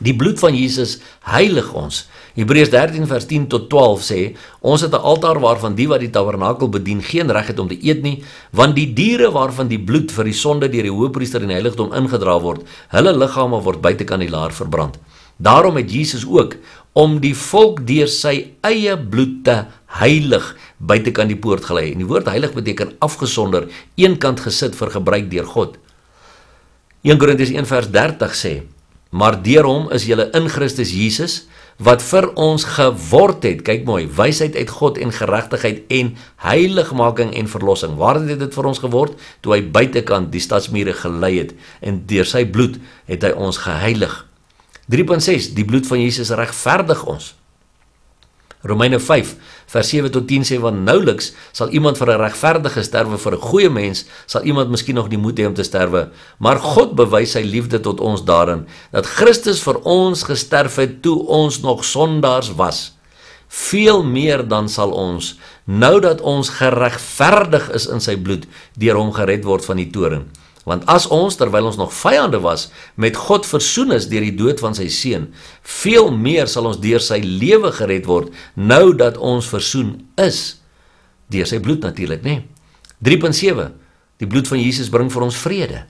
[SPEAKER 1] Die bloed van Jesus heilig ons. Hebreërs 13 vers 10 tot 12 sê, ons het 'n altaar waarvan die wat die tabernakel bedien geen reg het om te eet nie, want die diere waarvan die bloed vir die sonde deur die hoëpriester in die heiligdom ingedra word, hulle liggame word buitekant die laar verbrand. Daarom het Jesus ook, om die volk deur sy eie bloed te heilig, buitekant die poort gelei. En die woord heilig beteken afgesonder, eenkant gesit vir gebruik deur God. 1 Korintiërs 1 vers 30 sê, maar deur hom is julle in Christus Jesus, wat vir ons geword het, kyk mooi, wysheid uit God en geregtigheid en heiligmaking en verlossing. Waar het dit vir ons geword? Toe hy buitekant die stadsmure gelei het, en deur sy bloed het hy ons geheilig. 3.6, die bloed van Jesus regverdig ons. Romeine 5 vers 7 tot 10 sê, want nouliks sal iemand vir 'n regverdige sterwe, vir 'n goeie mens sal iemand miskien nog die moed hê om te sterwe, maar God bewys sy liefde tot ons daarin, dat Christus vir ons gesterf het toe ons nog sondaars was. Veel meer dan sal ons, nou dat ons geregverdig is in sy bloed, deur hom gered word van die toorn. Want as ons, terwyl ons nog vyande was, met God versoen is deur die dood van sy seun, veel meer sal ons deur sy lewe gered word, nou dat ons versoen is, deur sy bloed natuurlik, né? 3.7, die bloed van Jesus bring vir ons vrede.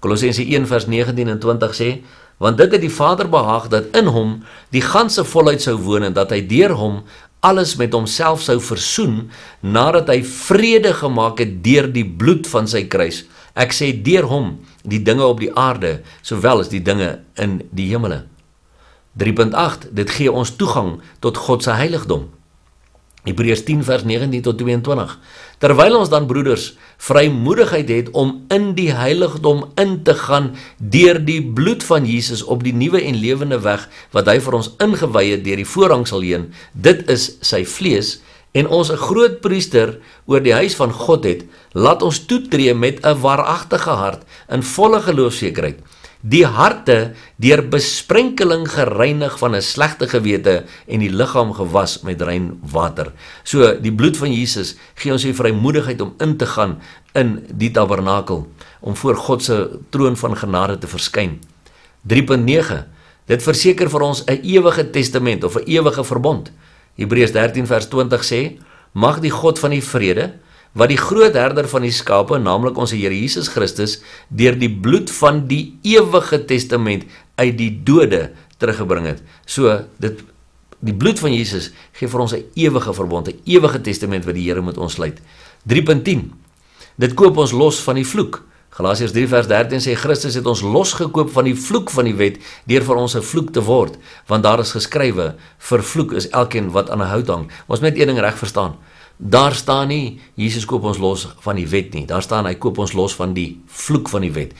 [SPEAKER 1] Kolossense 1 vers 19 en 20 sê, want dit het die Vader behaag, dat in hom die ganse volheid sou woon, en dat hy deur hom alles met homself sou versoen, nadat hy vrede gemaak het deur die bloed van sy kruis. Ek sê deur hom, die dinge op die aarde, sowel as die dinge in die hemele. 3.8, dit gee ons toegang tot God se heiligdom. Hebreërs 10 vers 19 tot 22. Terwyl ons dan, broeders, vrymoedigheid het om in die heiligdom in te gaan deur die bloed van Jesus op die nuwe en lewende weg wat hy vir ons ingewy het deur die voorhangsel heen, dit is sy vlees, en ons 'n groot priester oor die huis van God het, laat ons toetree met 'n waaragtige hart in volle geloofsekerheid, die harte deur besprenkeling gereinig van 'n slegte gewete en die liggaam gewas met rein water. So die bloed van Jesus gee ons die vrymoedigheid om in te gaan in die tabernakel, om voor God se troon van genade te verskyn. 3.9, dit verseker vir ons 'n ewige testament of 'n ewige verbond. Hebreërs 13 vers 20 sê, mag die God van die vrede, wat die groot herder van die skape, naamlik ons Here Jesus Christus, deur die bloed van die ewige testament uit die dode teruggebring het. So, die bloed van Jesus gee vir ons 'n ewige verbond, 'n ewige testament wat die Here met ons sluit. 3.10, dit koop ons los van die vloek. Galasiërs 3 vers 13 sê, Christus het ons losgekoop van die vloek van die wet, deur vir ons 'n vloek te word, want daar is geskrywe, vervloek is elkeen wat aan 'n hout hang. Ons moet net een ding reg verstaan. Daar staan nie, Jesus koop ons los van die wet nie. Daar staan, hy koop ons los van die vloek van die wet.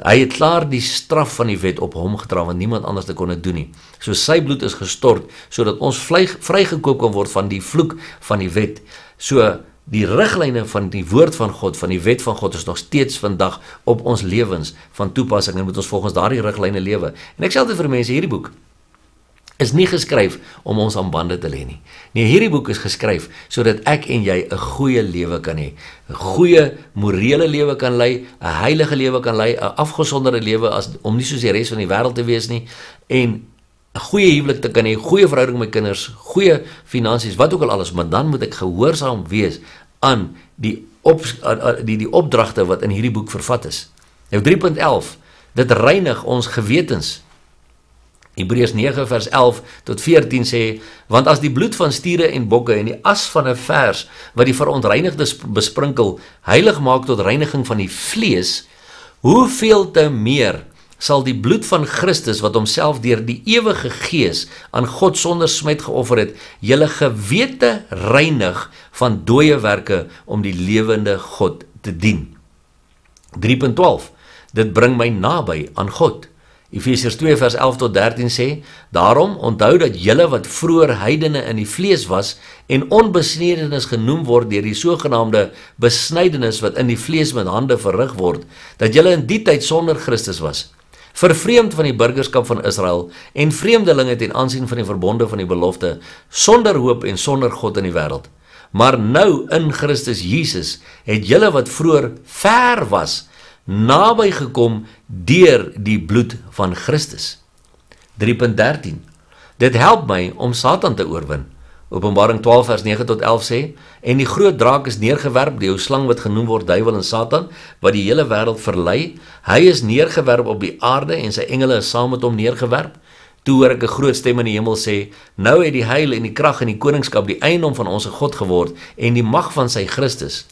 [SPEAKER 1] Hy het klaar die straf van die wet op hom gedra, want niemand anders kon dit doen nie. So sy bloed is gestort, sodat ons vrygekoop kan word van die vloek van die wet. So die riglyne van die woord van God, van die wet van God, is nog steeds vandag op ons lewens van toepassing, en moet ons volgens daardie riglyne lewe. En ek sê altyd vir mense, hierdie boek is nie geskryf om ons aan bande te lê nie. Nee, hierdie boek is geskryf sodat ek en jy 'n goeie lewe kan hê, 'n goeie morele lewe kan lei, 'n heilige lewe kan lei, 'n afgesonderde lewe om nie soos die res van die wêreld te wees nie, en 'n goeie huwelik te kan hê, goeie verhouding met kinders, goeie finansies, wat ook al alles, maar dan moet ek gehoorsaam wees aan die opdragte wat in hierdie boek vervat is. Nou 3.11, dit reinig ons gewetens. Hebreërs 9 vers 11 tot 14 sê, want as die bloed van stiere en bokke en die as van 'n vers wat die verontreinigdes besprinkel heilig maak tot reiniging van die vlees, hoeveel te meer sal die bloed van Christus wat homself deur die ewige Gees aan God sonder smet geoffer het, julle gewete reinig van dooie werke om die lewende God te dien. 3.12, dit bring my naby aan God. Efesiërs 2 vers 11 tot 13 sê, daarom onthou dat julle wat vroeër heidene in die vlees was en onbesnedenis genoem word deur die sogenaamde besnydenis wat in die vlees met hande verrig word, dat julle in die tyd sonder Christus was, vervreemd van die burgerskap van Israel en vreemdelinge ten aansien van die verbonde van die belofte, sonder hoop en sonder God in die wêreld. Maar nou in Christus Jesus het julle wat vroeër ver was, naby gekom deur die bloed van Christus. 3.13, dit help my om Satan te oorwin. Openbaring 12 vers 9 tot 11 sê, en die groot draak is neergewerp, die ou slang wat genoem word duiwel en Satan, wat die hele wêreld verlei, hy is neergewerp op die aarde en sy engele is saam met hom neergewerp. Toe hoor ek 'n groot stem in die hemel sê, nou het die heil en die krag en die koningskap die eiendom van ons God geword en die mag van sy Christus.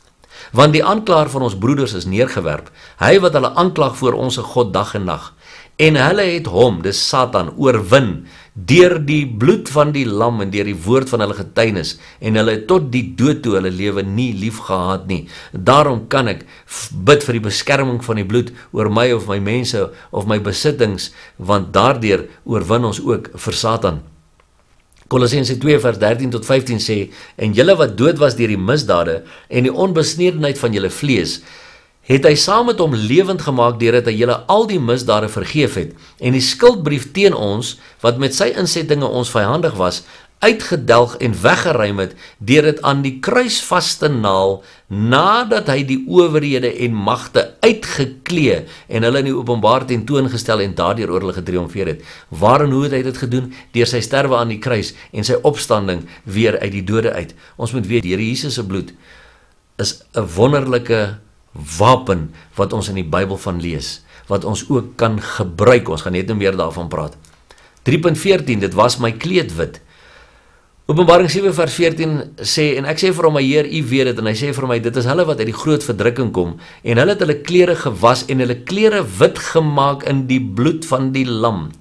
[SPEAKER 1] Want die aanklaer van ons broeders is neergewerp, hy wat hulle aanklag voor ons God dag en nag. En hulle het hom, dis Satan, oorwin, deur die bloed van die lam en deur die woord van hulle getuienis, en hulle het tot die dood toe hulle lewe nie lief gehad nie. Daarom kan ek bid vir die beskerming van die bloed oor my of my mense of my besittings, want daardeur oorwin ons ook vir Satan. Kolossense 2 vers 13 tot 15 sê, en julle wat dood was deur die misdade en die onbesnedenheid van julle vlees, het hy saam met hom lewend gemaak deurdat hy julle al die misdade vergeef het en die skuldbrief teen ons, wat met sy insettinge ons vyandig was, uitgedelg en weggeruim het deur dit aan die kruis vas te naal, nadat hy die owerhede en magte uitgeklee en hulle in die openbaar tentoongestel en daardeur oor hulle getriomfeer het. Waar en hoe het hy dit gedoen? Deur sy sterwe aan die kruis en sy opstanding weer uit die dode uit. Ons moet weet, die Here Jesus se bloed is 'n wonderlike wapen wat ons in die Bybel van lees, wat ons ook kan gebruik. Ons gaan net nou meer daarvan praat. 3.14, dit was my kleed wit. Openbaring 7 vers 14 sê, en ek sê vir hom, my Heer, U weet dit, en hy sê vir my, dit is hulle wat uit die groot verdrukking kom, en hulle het hulle klere gewas, en hulle klere wit gemaak in die bloed van die lam.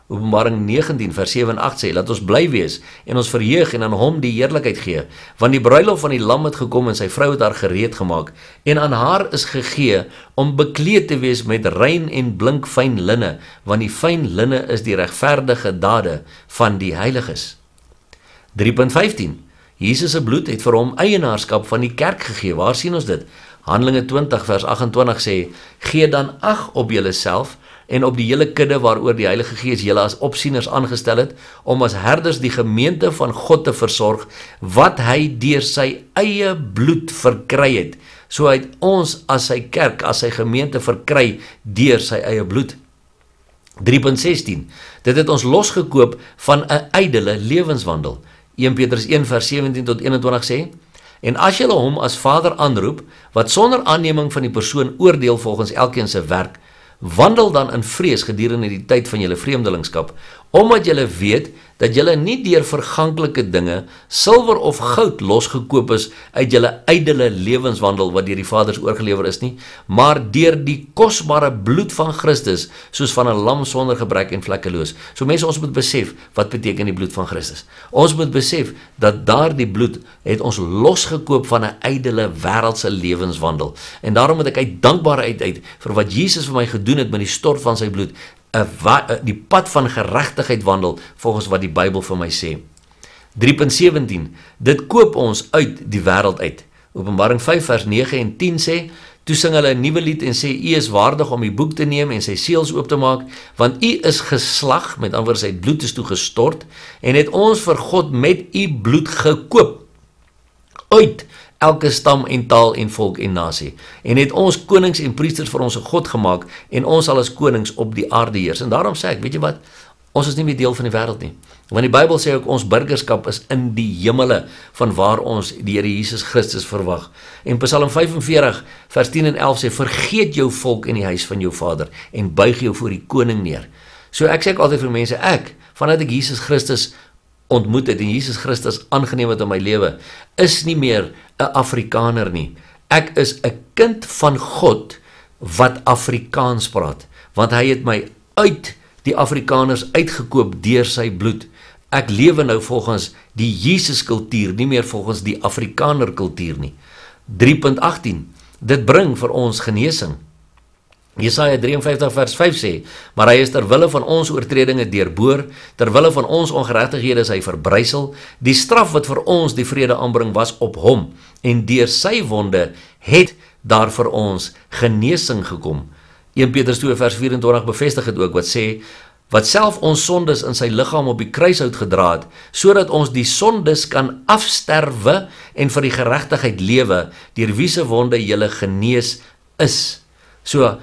[SPEAKER 1] Openbaring 19 vers 7 en 8 sê, laat ons bly wees, en ons verheug en aan hom die heerlikheid gee, want die bruilof van die lam het gekom, en sy vrou het haar gereed gemaak, en aan haar is gegee, om bekleed te wees met rein en blink fyn linne, want die fyn linne is die regverdige dade van die heiliges. 3.15, Jesus se bloed het vir hom eienaarskap van die kerk gegee. Waar sien ons dit? Handelinge 20 vers 28 sê, gee dan ag op julleself en op die hele kudde waaroor die Heilige Gees julle as opsieners aangestel het, om as herders die gemeente van God te versorg, wat hy deur sy eie bloed verkry het. So hy het ons as sy kerk, as sy gemeente verkry deur sy eie bloed. 3.16, dit het ons losgekoop van 'n ydelle lewenswandel. 1 Petrus 1 vers 17 tot 21 sê, en as julle hom as Vader aanroep, wat sonder aanneming van die persoon oordeel volgens elkeen se werk, wandel dan in vrees gedurende die tyd van julle vreemdelingskap, omdat julle weet dat julle nie deur verganklike dinge, silwer of goud losgekoop is uit julle ydelle lewenswandel wat deur die Vaders oorgelewer is nie, maar deur die kosbare bloed van Christus, soos van 'n lam sonder gebrek en vlekkeloos. So mense, ons moet besef, wat beteken die bloed van Christus? Ons moet besef, dat daardie bloed het ons losgekoop van 'n ydelle wêreldse lewenswandel. En daarom moet ek uit dankbaarheid uit, vir wat Jesus vir my gedoen het met die stort van sy bloed, die pad van geregtigheid wandel, volgens wat die Bybel vir my sê. 3.17, dit koop ons uit die wêreld uit. Openbaring 5 vers 9 en 10 sê, toe sing hulle 'n nuwe lied en sê, U is waardig om die boek te neem en sy seels oop te maak, want U is geslag, met ander woorde sy bloed is toe gestort, en het ons vir God met U bloed gekoop, uit elke stam en taal en volk en nasie, en het ons konings en priesters vir ons God gemaak, en ons sal as konings op die aarde heers. En daarom sê ek, weet jy wat, ons is nie meer deel van die wêreld nie, want die Bybel sê ook, ons burgerskap is in die hemele, van waar ons die Here Jesus Christus verwag. En Psalm 45 vers 10 en 11 sê, vergeet jou volk in die huis van jou Vader, en buig jou voor die koning neer. So ek sê altyd vir mense, vanuit ek Jesus Christus ontmoet het, en Jesus Christus aangeneem het in my lewe, is nie meer 'n Afrikaner nie. Ek is 'n kind van God, wat Afrikaans praat, want hy het my uit die Afrikaners uitgekoop deur sy bloed. Ek lewe nou volgens die Jesus kultuur, nie meer volgens die Afrikaner kultuur nie. 3.18, dit bring vir ons genesing. Jesaja 53 vers 5 sê, maar hy is terwille van ons oortredinge deurboor, terwille van ons ongeregtighede is hy verbrysel, die straf wat vir ons die vrede aanbring was op hom, en deur sy wonde het daar vir ons genesing gekom. 1 Petrus 2 vers 24 bevestig het ook, wat sê, wat self ons sondes in sy liggaam op die kruishout gedra het, sodat ons die sondes kan afsterwe en vir die geregtigheid lewe, deur wie se wonde julle genees is. So,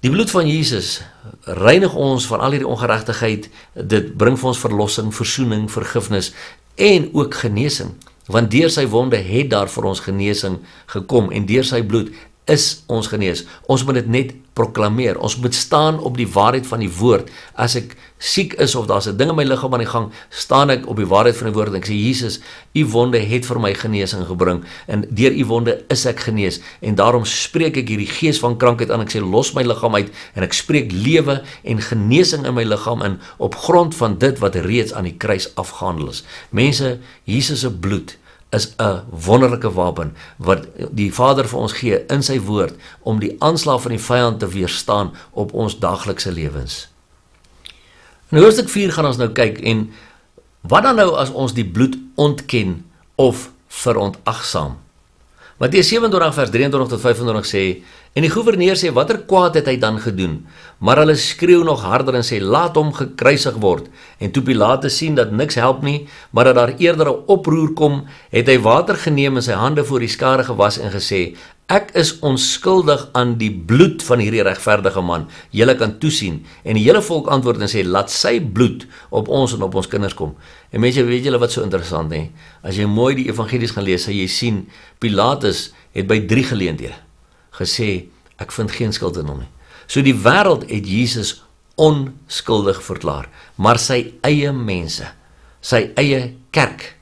[SPEAKER 1] die bloed van Jesus reinig ons van al hierdie ongeregtigheid, dit bring vir ons verlossing, versoening, vergifnis en ook genesing, want deur sy wonde het daar vir ons genesing gekom, en deur sy bloed is ons genees. Ons moet dit net proklameer, ons moet staan op die waarheid van die woord. As ek siek is, of daar's 'n ding in my liggaam aan die gang, staan ek op die waarheid van die woord, en ek sê, Jesus, U wonde het vir my genesing gebring, en deur U wonde is ek genees, en daarom spreek ek hierdie gees van krankheid aan, ek sê, los my liggaam uit, en ek spreek lewe en genesing in my liggaam in, op grond van dit wat reeds aan die kruis afgehandel is. Mense, Jesus se bloed is 'n wonderlike wapen, wat die Vader vir ons gee in sy woord, om die aanslag van die vyand te weerstaan op ons daaglikse lewens. In hoofstuk 4 gaan ons nou kyk, en wat dan nou as ons die bloed ontken, of verontagsaam? Matteus 27 vers 23 tot 25 sê, en die gouverneur sê, watter kwaad het hy dan gedoen? Maar hulle skreeu nog harder en sê, laat hom gekruisig word. En toe Pilatus sien dat niks help nie, maar dat daar eerder 'n oproer kom, het hy water geneem en sy hande voor die skare gewas en gesê, ek is onskuldig aan die bloed van hierdie regverdige man, julle kan toesien. En die hele volk antwoord en sê, laat sy bloed op ons en op ons kinders kom. En mense, weet julle wat so interessant, hè? As jy mooi die evangelies gaan lees, sal jy sien, Pilatus het by 3 geleenthede gesê, ek vind geen skuld in hom nie. So die wêreld het Jesus onskuldig verklaar, maar sy eie mense, sy eie kerk,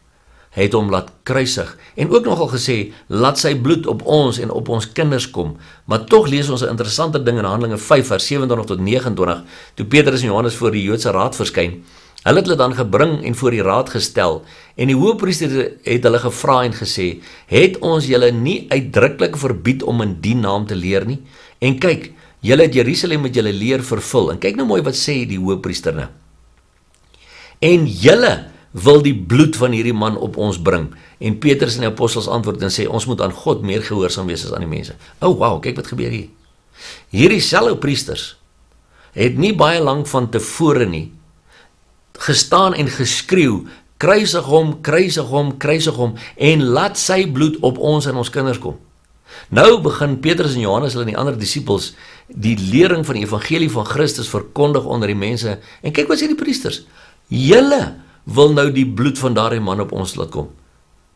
[SPEAKER 1] het hom laat kruisig, en ook nogal gesê, laat sy bloed op ons en op ons kinders kom. Maar tog lees ons 'n interessante ding in Handelinge 5 vers 27 tot 29, toe Petrus en Johannes voor die Joodse raad verskyn. Hulle het hulle dan gebring en voor die raad gestel, en die hoëpriester het hulle gevra en gesê, het ons julle nie uitdruklik verbied om in die naam te leer nie? En kyk, julle het Jerusalem met julle leer vervul, en kyk nou mooi wat sê die hoëpriester nou. En julle wil die bloed van hierdie man op ons bring. En Petrus en die apostels antwoord en sê, ons moet aan God meer gehoorsaam wees as aan die mense. Wow, kyk wat gebeur hier. Hierdie selfe priesters het nie baie lank van tevore nie gestaan en geskreeu, kruisig hom, kruisig hom, kruisig hom, en laat sy bloed op ons en ons kinders kom. Nou begin Petrus en Johannes, hulle en die ander disippels, die lering van die evangelie van Christus verkondig onder die mense, en kyk wat sê die priesters, julle wil nou die bloed van daardie man op ons laat kom.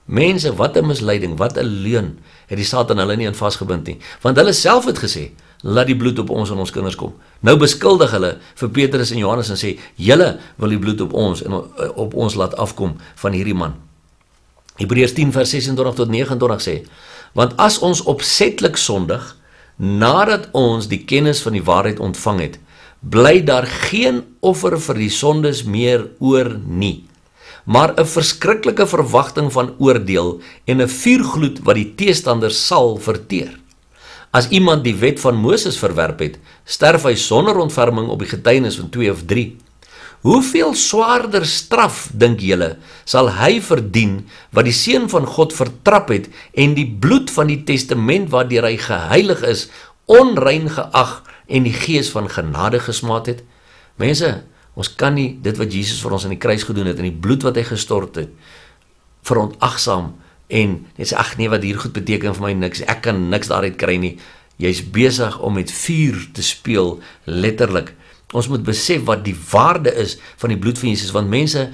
[SPEAKER 1] Mense, wat 'n misleiding, wat 'n leuen, het die Satan hulle nie in vasgebind nie, want hulle self het gesê, laat die bloed op ons en ons kinders kom. Nou beskuldig hulle vir Petrus en Johannes en sê, julle wil die bloed op ons en op ons laat afkom van hierdie man. Hebreërs 10 vers 26 tot 29 sê, want as ons opsetlik sondig, nadat ons die kennis van die waarheid ontvang het, bly daar geen offer vir die sondes meer oor nie, maar 'n verskriklike verwagting van oordeel en 'n vuurgloed wat die teestanders sal verteer. As iemand die wet van Moses verwerp het, sterf hy sonder ontferming op die getuienis van 2 of 3. Hoeveel swaarder straf, dink julle, sal hy verdien wat die Seun van God vertrap het en die bloed van die testament waardeur hy geheilig is, onrein geag en die gees van genade gesmaad het? Mense, ons kan nie dit wat Jesus vir ons aan die kruis gedoen het en die bloed wat hy gestort het, verontagsaam en net sê, ag nee, wat hier goed beteken vir my niks, ek kan niks daaruit kry nie. Jy's besig om met vuur te speel, letterlik. Ons moet besef wat die waarde is van die bloed van Jesus, want mense,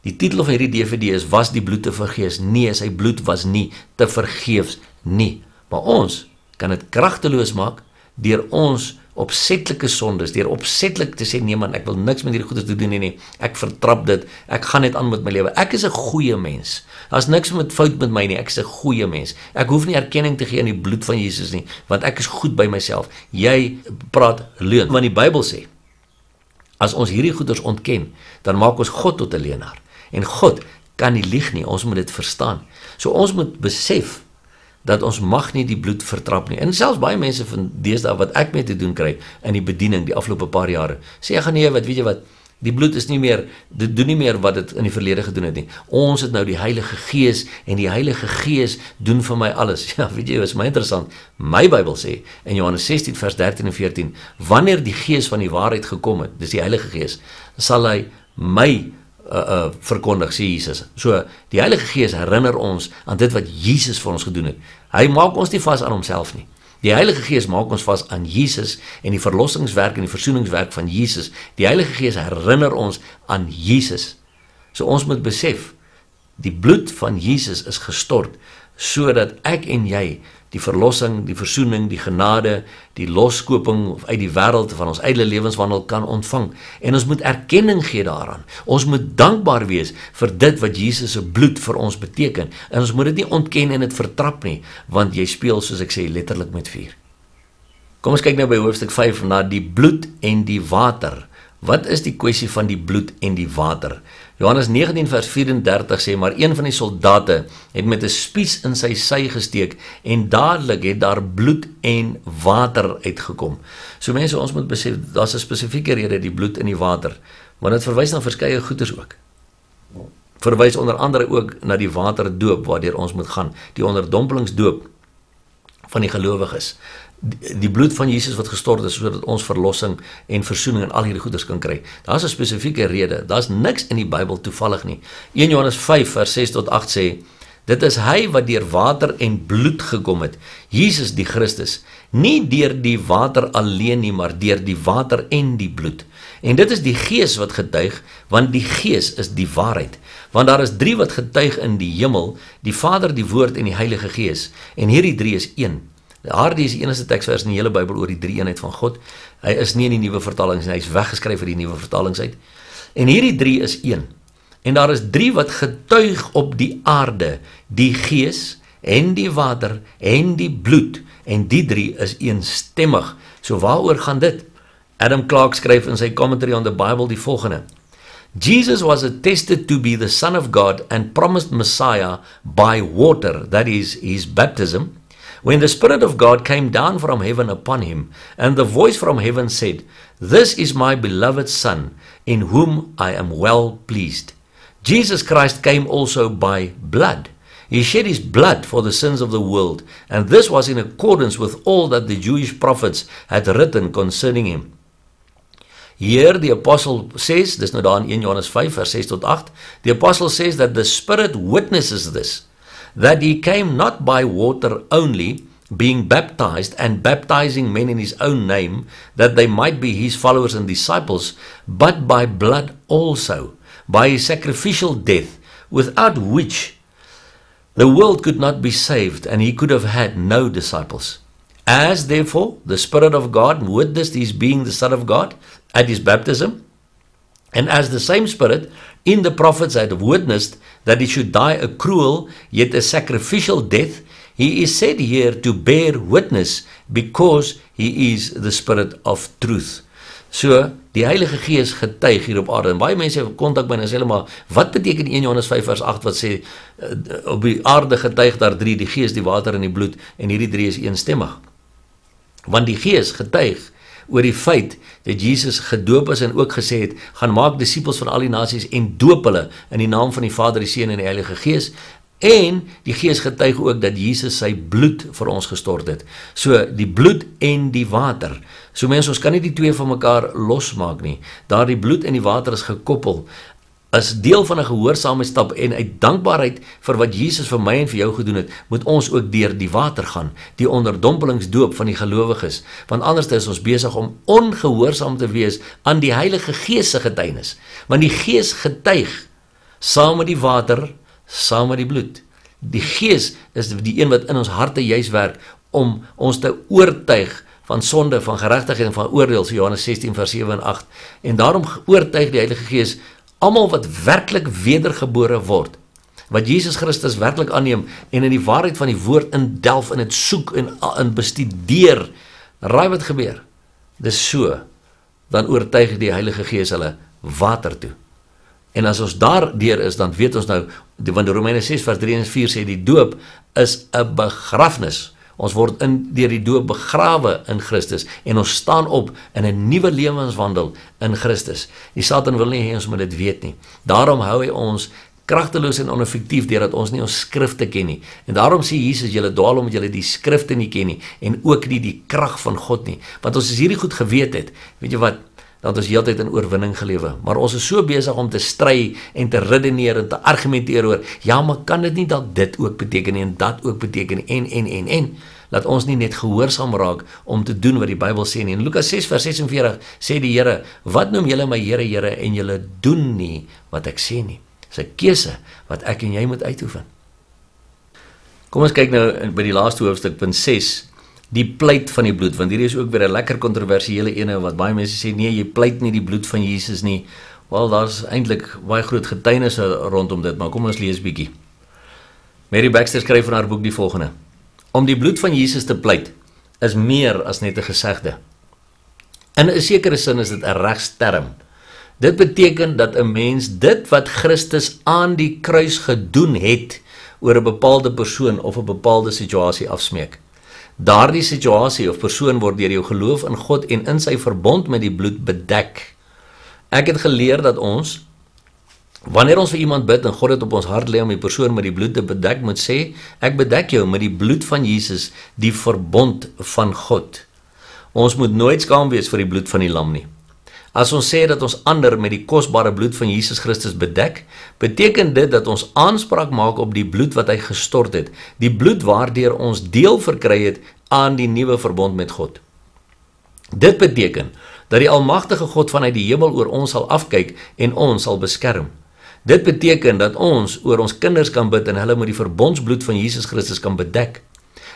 [SPEAKER 1] die titel van hierdie DVD is, was die bloed te vergeefs? Nee, sy bloed was nie te vergeefs nie. Maar ons kan dit kragteloos maak deur ons opsetlike sondes, deur opsetlik te sê, nee man, ek wil niks met hierdie goedes te doen nie, ek vertrap dit, ek gaan net aan met my lewe, ek is 'n goeie mens, daar's niks met fout met my nie, ek is 'n goeie mens, ek hoef nie erkenning te gee aan die bloed van Jesus nie, want ek is goed by myself. Jy praat leuen, want die Bybel sê, as ons hierdie goeders ontken, dan maak ons God tot 'n leienaar, en God kan nie lieg nie, ons moet dit verstaan. So ons moet besef dat ons mag nie die bloed vertrap nie. En selfs baie mense van deesdae wat ek mee te doen kry in die bediening die afgelope paar jare, sê ek gaan nee, weet jy wat, die bloed is nie meer, dit doen nie meer wat dit in die verlede gedoen het nie. Ons het nou die Heilige Gees en die Heilige Gees doen vir my alles. Ja, weet jy, is my interessant. My Bybel sê in Johannes 16 vers 13 en 14, wanneer die Gees van die waarheid gekom het, dis die Heilige Gees, sal hy my verkondig, sê Jesus. So, die Heilige Gees herinner ons aan dit wat Jesus vir ons gedoen het. Hy maak ons nie vas aan homself nie. Die Heilige Gees maak ons vas aan Jesus en die verlossingswerk en die versoeningswerk van Jesus. Die Heilige Gees herinner ons aan Jesus. So ons moet besef, die bloed van Jesus is gestort, sodat ek en jy die verlossing, die versoening, die genade, die loskoping uit die wêreld van ons eie lewenswandel kan ontvang. En ons moet erkenning gee daaraan. Ons moet dankbaar wees vir dit wat Jesus se bloed vir ons beteken. En ons moet dit nie ontken en dit vertrap nie, want jy speel, soos ek sê, letterlik met vuur. Kom ons kyk nou by hoofstuk 5 na die bloed en die water. Wat is die kwessie van die bloed en die water? Johannes 19 vers 34 sê, maar een van die soldate het met 'n spies in sy sy gesteek en dadelik het daar bloed en water uitgekom. So mense, ons moet besef, daar's 'n spesifieke rede die bloed en die water, want dit verwys na verskeie goeders ook. Verwys onder andere ook na die waterdoop waardeur ons moet gaan, die onderdompelingsdoop van die gelowiges. Die bloed van Jesus wat gestort is, sodat ons verlossing en versoening en al hierdie goeders kan kry. Daar's 'n spesifieke rede, daar's niks in die Bybel toevallig nie. 1 Johannes 5 vers 6 tot 8 sê, dit is hy wat deur water en bloed gekom het, Jesus die Christus, nie deur die water alleen nie, maar deur die water en die bloed. En dit is die Gees wat getuig, want die Gees is die waarheid. Want daar is 3 wat getuig in die hemel, die Vader, die Woord en die Heilige Gees. En hierdie 3 is een. Daardie is die enigste teksvers in die hele Bybel oor die 3-eenheid van God. Hy is nie in die nuwe vertalings nie, hy is weggeskryf uit die nuwe vertalings uit. En hierdie 3 is een. En daar is 3 wat getuig op die aarde, die Gees en die water en die bloed. En die 3 is eensstemmig. So waaroor gaan dit? Adam Clarke skryf in sy commentary on the Bible die volgende. Jesus was attested to be the Son of God and promised Messiah by water, that is, his baptism, when the Spirit of God came down from heaven upon him, and the voice from heaven said, "This is my beloved Son, in whom I am well pleased." Jesus Christ came also by blood. He shed his blood for the sins of the world, and this was in accordance with all that the Jewish prophets had written concerning him. Here the apostle says, dis nou daar in 1 Johannes 5 vers 6 tot 8, the apostle says that the Spirit witnesses this, that he came not by water only, being baptized and baptizing men in his own name, that they might be his followers and disciples, but by blood also, by his sacrificial death, without which the world could not be saved, and he could have had no disciples. As therefore the Spirit of God witnessed his being the Son of God at his baptism, and as the same Spirit in the prophets had witnessed that he should die a cruel yet a sacrificial death, he is said here to bear witness because he is the Spirit of truth. So, die Heilige Gees getuig hier op aarde, en baie mense kontak my en sê hulle maar, wat beteken 1 Johannes 5 vers 8 wat sê, op die aarde getuig daar 3, die Gees, die water en die bloed, en hierdie 3 is eenstemmig. Want die Gees getuig oor die feit dat Jesus gedoop is en ook gesê het, gaan maak disippels van al die nasies en doop hulle in die naam van die Vader, die Seun en die Heilige Gees, en die Gees getuig ook dat Jesus sy bloed vir ons gestort het. So, die bloed en die water. So mense, ons kan nie die twee van mekaar losmaak nie. Daar die bloed en die water is gekoppel, as deel van 'n gehoorsame stap en uit dankbaarheid vir wat Jesus vir my en vir jou gedoen het, moet ons ook deur die water gaan, die onderdompelingsdoop van die gelowiges, want anders is ons besig om ongehoorsaam te wees aan die Heilige Gees se getuienis, want die Gees getuig saam met die water, saam met die bloed. Die Gees is die een wat in ons harte juis werk om ons te oortuig van sonde, van geregtigheid en van oordeel, so Johannes 16 vers 7 en 8, en daarom oortuig die Heilige Gees almal wat werklik wedergebore word, wat Jesus Christus werklik aanneem en in die waarheid van die woord indelf en dit soek en bestudeer, raai wat gebeur? Dis so, dan oortuig die Heilige Gees hulle water toe. En as ons daardeur is, dan weet ons nou, want Romeine 6 vers 3 en 4 sê die doop is 'n begrafnis. Ons word deur die doop begrawe in Christus en ons staan op in 'n nuwe lewenswandel in Christus. Die Satan wil nie hê ons moet dit weet nie. Daarom hou hy ons kragteloos en oneffektief deurdat ons nie ons skrifte ken nie. En daarom sê Jesus, julle dwaal omdat julle die skrifte nie ken nie en ook nie die krag van God nie. Want ons is hierdie goed geweet het, weet jy wat, dat ons heeltyd in oorwinning gelewe. Maar ons is so besig om te stry en te redeneer en te argumenteer oor, ja, maar kan dit nie dat dit ook beteken en dat ook beteken en. Laat ons nie net gehoorsaam raak om te doen wat die Bybel sê nie. In Lukas 6 vers 46 sê die Here, wat noem julle my Here, Here, en julle doen nie wat ek sê nie. Dis 'n keuse wat ek en jy moet uitoefen. Kom ons kyk nou by die laaste hoofstuk, punt 6, die pleit van die bloed, want hier is ook weer 'n lekker kontroversiële ene, wat baie mense sê, nee, jy pleit nie die bloed van Jesus nie. Wel, daar's eintlik baie groot getuienisse rondom dit, maar kom ons lees bietjie. Mary Baxter skryf in haar boek die volgende: om die bloed van Jesus te pleit, is meer as net 'n gesegde. In 'n sekere sin is dit 'n regsterm. Dit beteken dat 'n mens dit wat Christus aan die kruis gedoen het, oor 'n bepaalde persoon of 'n bepaalde situasie afsmeek. Daardie situasie of persoon word deur jou geloof in God en in sy verbond met die bloed bedek. Ek het geleer dat ons, wanneer ons vir iemand bid en God het op ons hart lê om die persoon met die bloed te bedek, moet sê, ek bedek jou met die bloed van Jesus, die verbond van God. Ons moet nooit skaam wees vir die bloed van die lam nie. As ons sê dat ons ander met die kosbare bloed van Jesus Christus bedek, beteken dit dat ons aanspraak maak op die bloed wat hy gestort het, die bloed waardeur ons deel verkry het aan die nuwe verbond met God. Dit beteken dat die almagtige God vanuit die hemel oor ons sal afkyk en ons sal beskerm. Dit beteken dat ons oor ons kinders kan bid en hulle met die verbondsbloed van Jesus Christus kan bedek.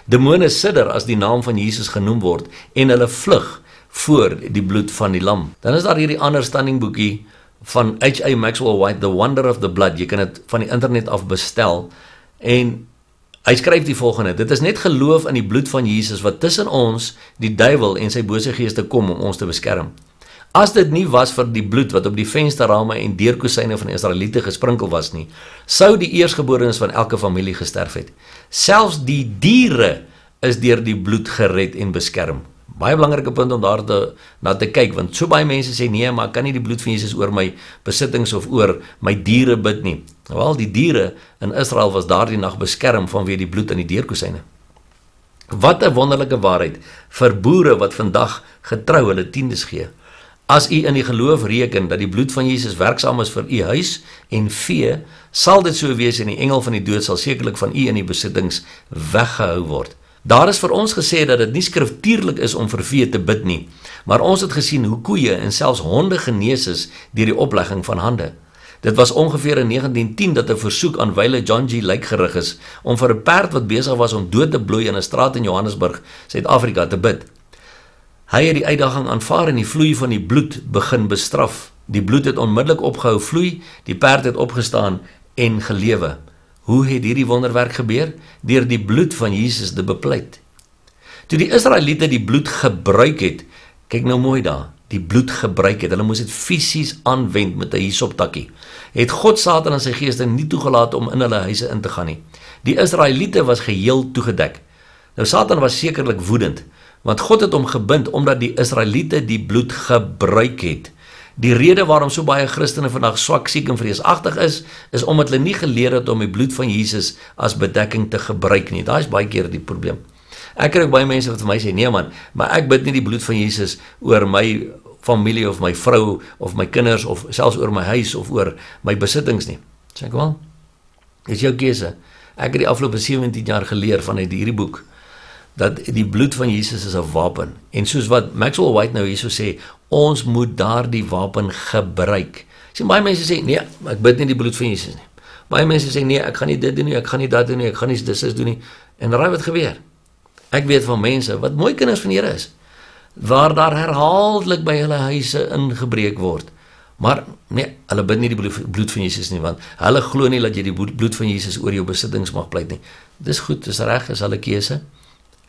[SPEAKER 1] Demone sidder as die naam van Jesus genoem word en hulle vlug voor die bloed van die lam. Dan is daar hierdie understanding boekie van H.A. Maxwell White, The Wonder of the Blood. Jy kan dit van die internet af bestel en hy skryf die volgende: dit is net geloof in die bloed van Jesus wat tussen ons, die duiwel en sy bose geeste kom om ons te beskerm. As dit nie was vir die bloed wat op die vensterrame en deurkosyne van die Israeliete gesprinkel was nie, sou die eersgeborenes van elke familie gesterf het. Selfs die diere is deur die bloed gered en beskerm. Baie belangrike punt om daar na te kyk, want so baie mense sê, nee, maar ek kan nie die bloed van Jesus oor my besittings of oor my diere bid nie. Wel, die diere in Israel was daardie nag beskerm vanweë die bloed in die deurkosyne. Wat 'n wonderlike waarheid vir boere wat vandag getrou hulle tiendes gee. As u in die geloof reken dat die bloed van Jesus werksaam is vir u huis en vee, sal dit so wees en die engel van die dood sal sekerlik van u in die besittings weggehou word. Daar is vir ons gesê dat dit nie skriftuurlik is om vir vee te bid nie, maar ons het gesien hoe koeie en selfs honde genees is deur die oplegging van hande. Dit was ongeveer in 1910 dat 'n versoek aan wyle John G. Lake gerig is om vir 'n perd wat besig was om dood te bloei in 'n straat in Johannesburg, Suid-Afrika te bid. Hy het die uitdaging aanvaar en die vloei van die bloed begin bestraf. Die bloed het onmiddellik opgehou vloei, die perd het opgestaan en gelewe. Hoe het hierdie wonderwerk gebeur? Deur die bloed van Jesus te bepleit. Toe die Israeliete die bloed gebruik het, kyk nou mooi daar, die bloed gebruik het, hulle moes dit fisies aanwend met 'n hisoptakkie, het God Satan en sy geeste nie toegelaat om in hulle huise in te gaan nie. Die Israeliete was geheel toegedek. Nou Satan was sekerlik woedend, want God het hom gebind omdat die Israeliete die bloed gebruik het. Die rede waarom so baie Christene vandag swak, siek en vreesagtig is omdat hulle nie geleer het om die bloed van Jesus as bedekking te gebruik nie. Daar is baie keer die probleem. Ek kry ook baie mense wat vir my sê, nee man, maar ek bid nie die bloed van Jesus oor my familie of my vrou of my kinders of selfs oor my huis of oor my besittings nie. Sê ek wel, dis jou keuse. Ek het die afgelope 17 jaar geleer vanuit hierdie boek dat die bloed van Jesus is 'n wapen. En soos wat Maxwell White nou hierso sê, ons moet daardie wapen gebruik. Sien, baie mense sê, nee, ek bid nie die bloed van Jesus nie. Baie mense sê, nee, ek gaan nie dit doen nie, ek gaan nie dat doen nie, ek gaan nie dis doen nie. En raai wat gebeur? Ek weet van mense wat mooi kinders van die Here is, waar daar herhaaldelik by hulle huise ingebreek word. Maar nee, hulle bid nie die bloed van Jesus nie, want hulle glo nie dat jy die bloed van Jesus oor jou besittings mag pleit nie. Dis goed, dis reg, is hulle keuse.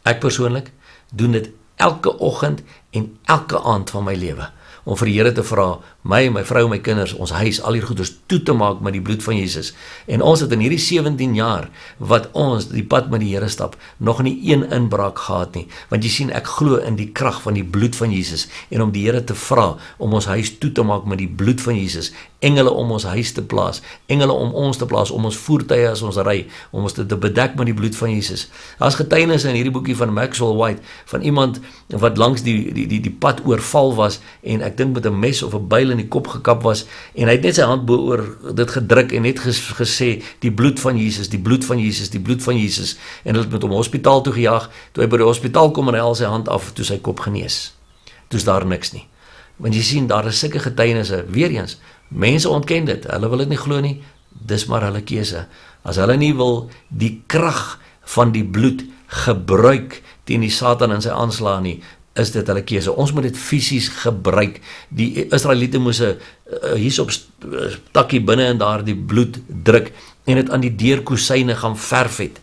[SPEAKER 1] Ek persoonlik doen dit elke oggend en elke aand van my lewe, om vir die Here te vra, my vrou, my kinders, ons huis, al hierdie goeders toe te maak met die bloed van Jesus. En ons het in hierdie 17 jaar, wat ons die pad met die Here stap, nog nie een inbraak gehad nie, want jy sien, ek glo in die krag van die bloed van Jesus, en om die Here te vra, om ons huis toe te maak met die bloed van Jesus, engele om ons huis te plaas, engele om ons te plaas, om ons voertuie as ons ry, om ons te bedek met die bloed van Jesus. Daar's getuienisse in hierdie boekie van Maxwell White, van iemand wat langs die pad oorval was, en ek dink met 'n mes of 'n byl in die kop gekap was, en hy het net sy hand bo oor dit gedruk, en net gesê, die bloed van Jesus, die bloed van Jesus, die bloed van Jesus, en hulle het met hom hospitaal toe gejaag. Toe hy by die hospitaal kom en hy haal sy hand af, toe sy kop genees. Toe is daar niks nie. Want jy sien, daar is sulke getuienisse, weer eens, mense ontken dit, hulle wil dit nie glo nie, dis maar hulle keuse. As hulle nie wil die krag van die bloed gebruik teen die Satan en sy aanslae nie, is dit hulle keuse. Ons moet dit fisies gebruik. Die Israeliete moes 'n hierop takkie binne in daardie bloed druk en dit aan die deurkusyne gaan verf het.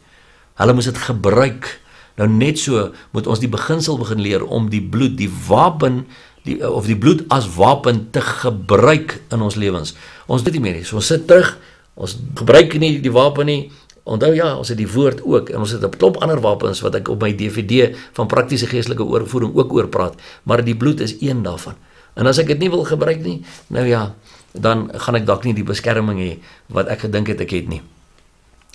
[SPEAKER 1] Hulle moes dit gebruik. Nou net so moet ons die beginsel begin leer om die bloed, die wapen, die bloed as wapen te gebruik in ons lewens. Ons doen dit nie meer nie. So ons sit terug, ons gebruik nie die wapen nie. Onthou ja, ons het die woord ook, en ons het 'n klomp ander wapens wat ek op my DVD van praktiese geestelike oorvoering ook oor praat, maar die bloed is een daarvan. En as ek dit nie wil gebruik nie, nou ja, dan gaan ek dalk nie die beskerming hê wat ek gedink het ek het nie.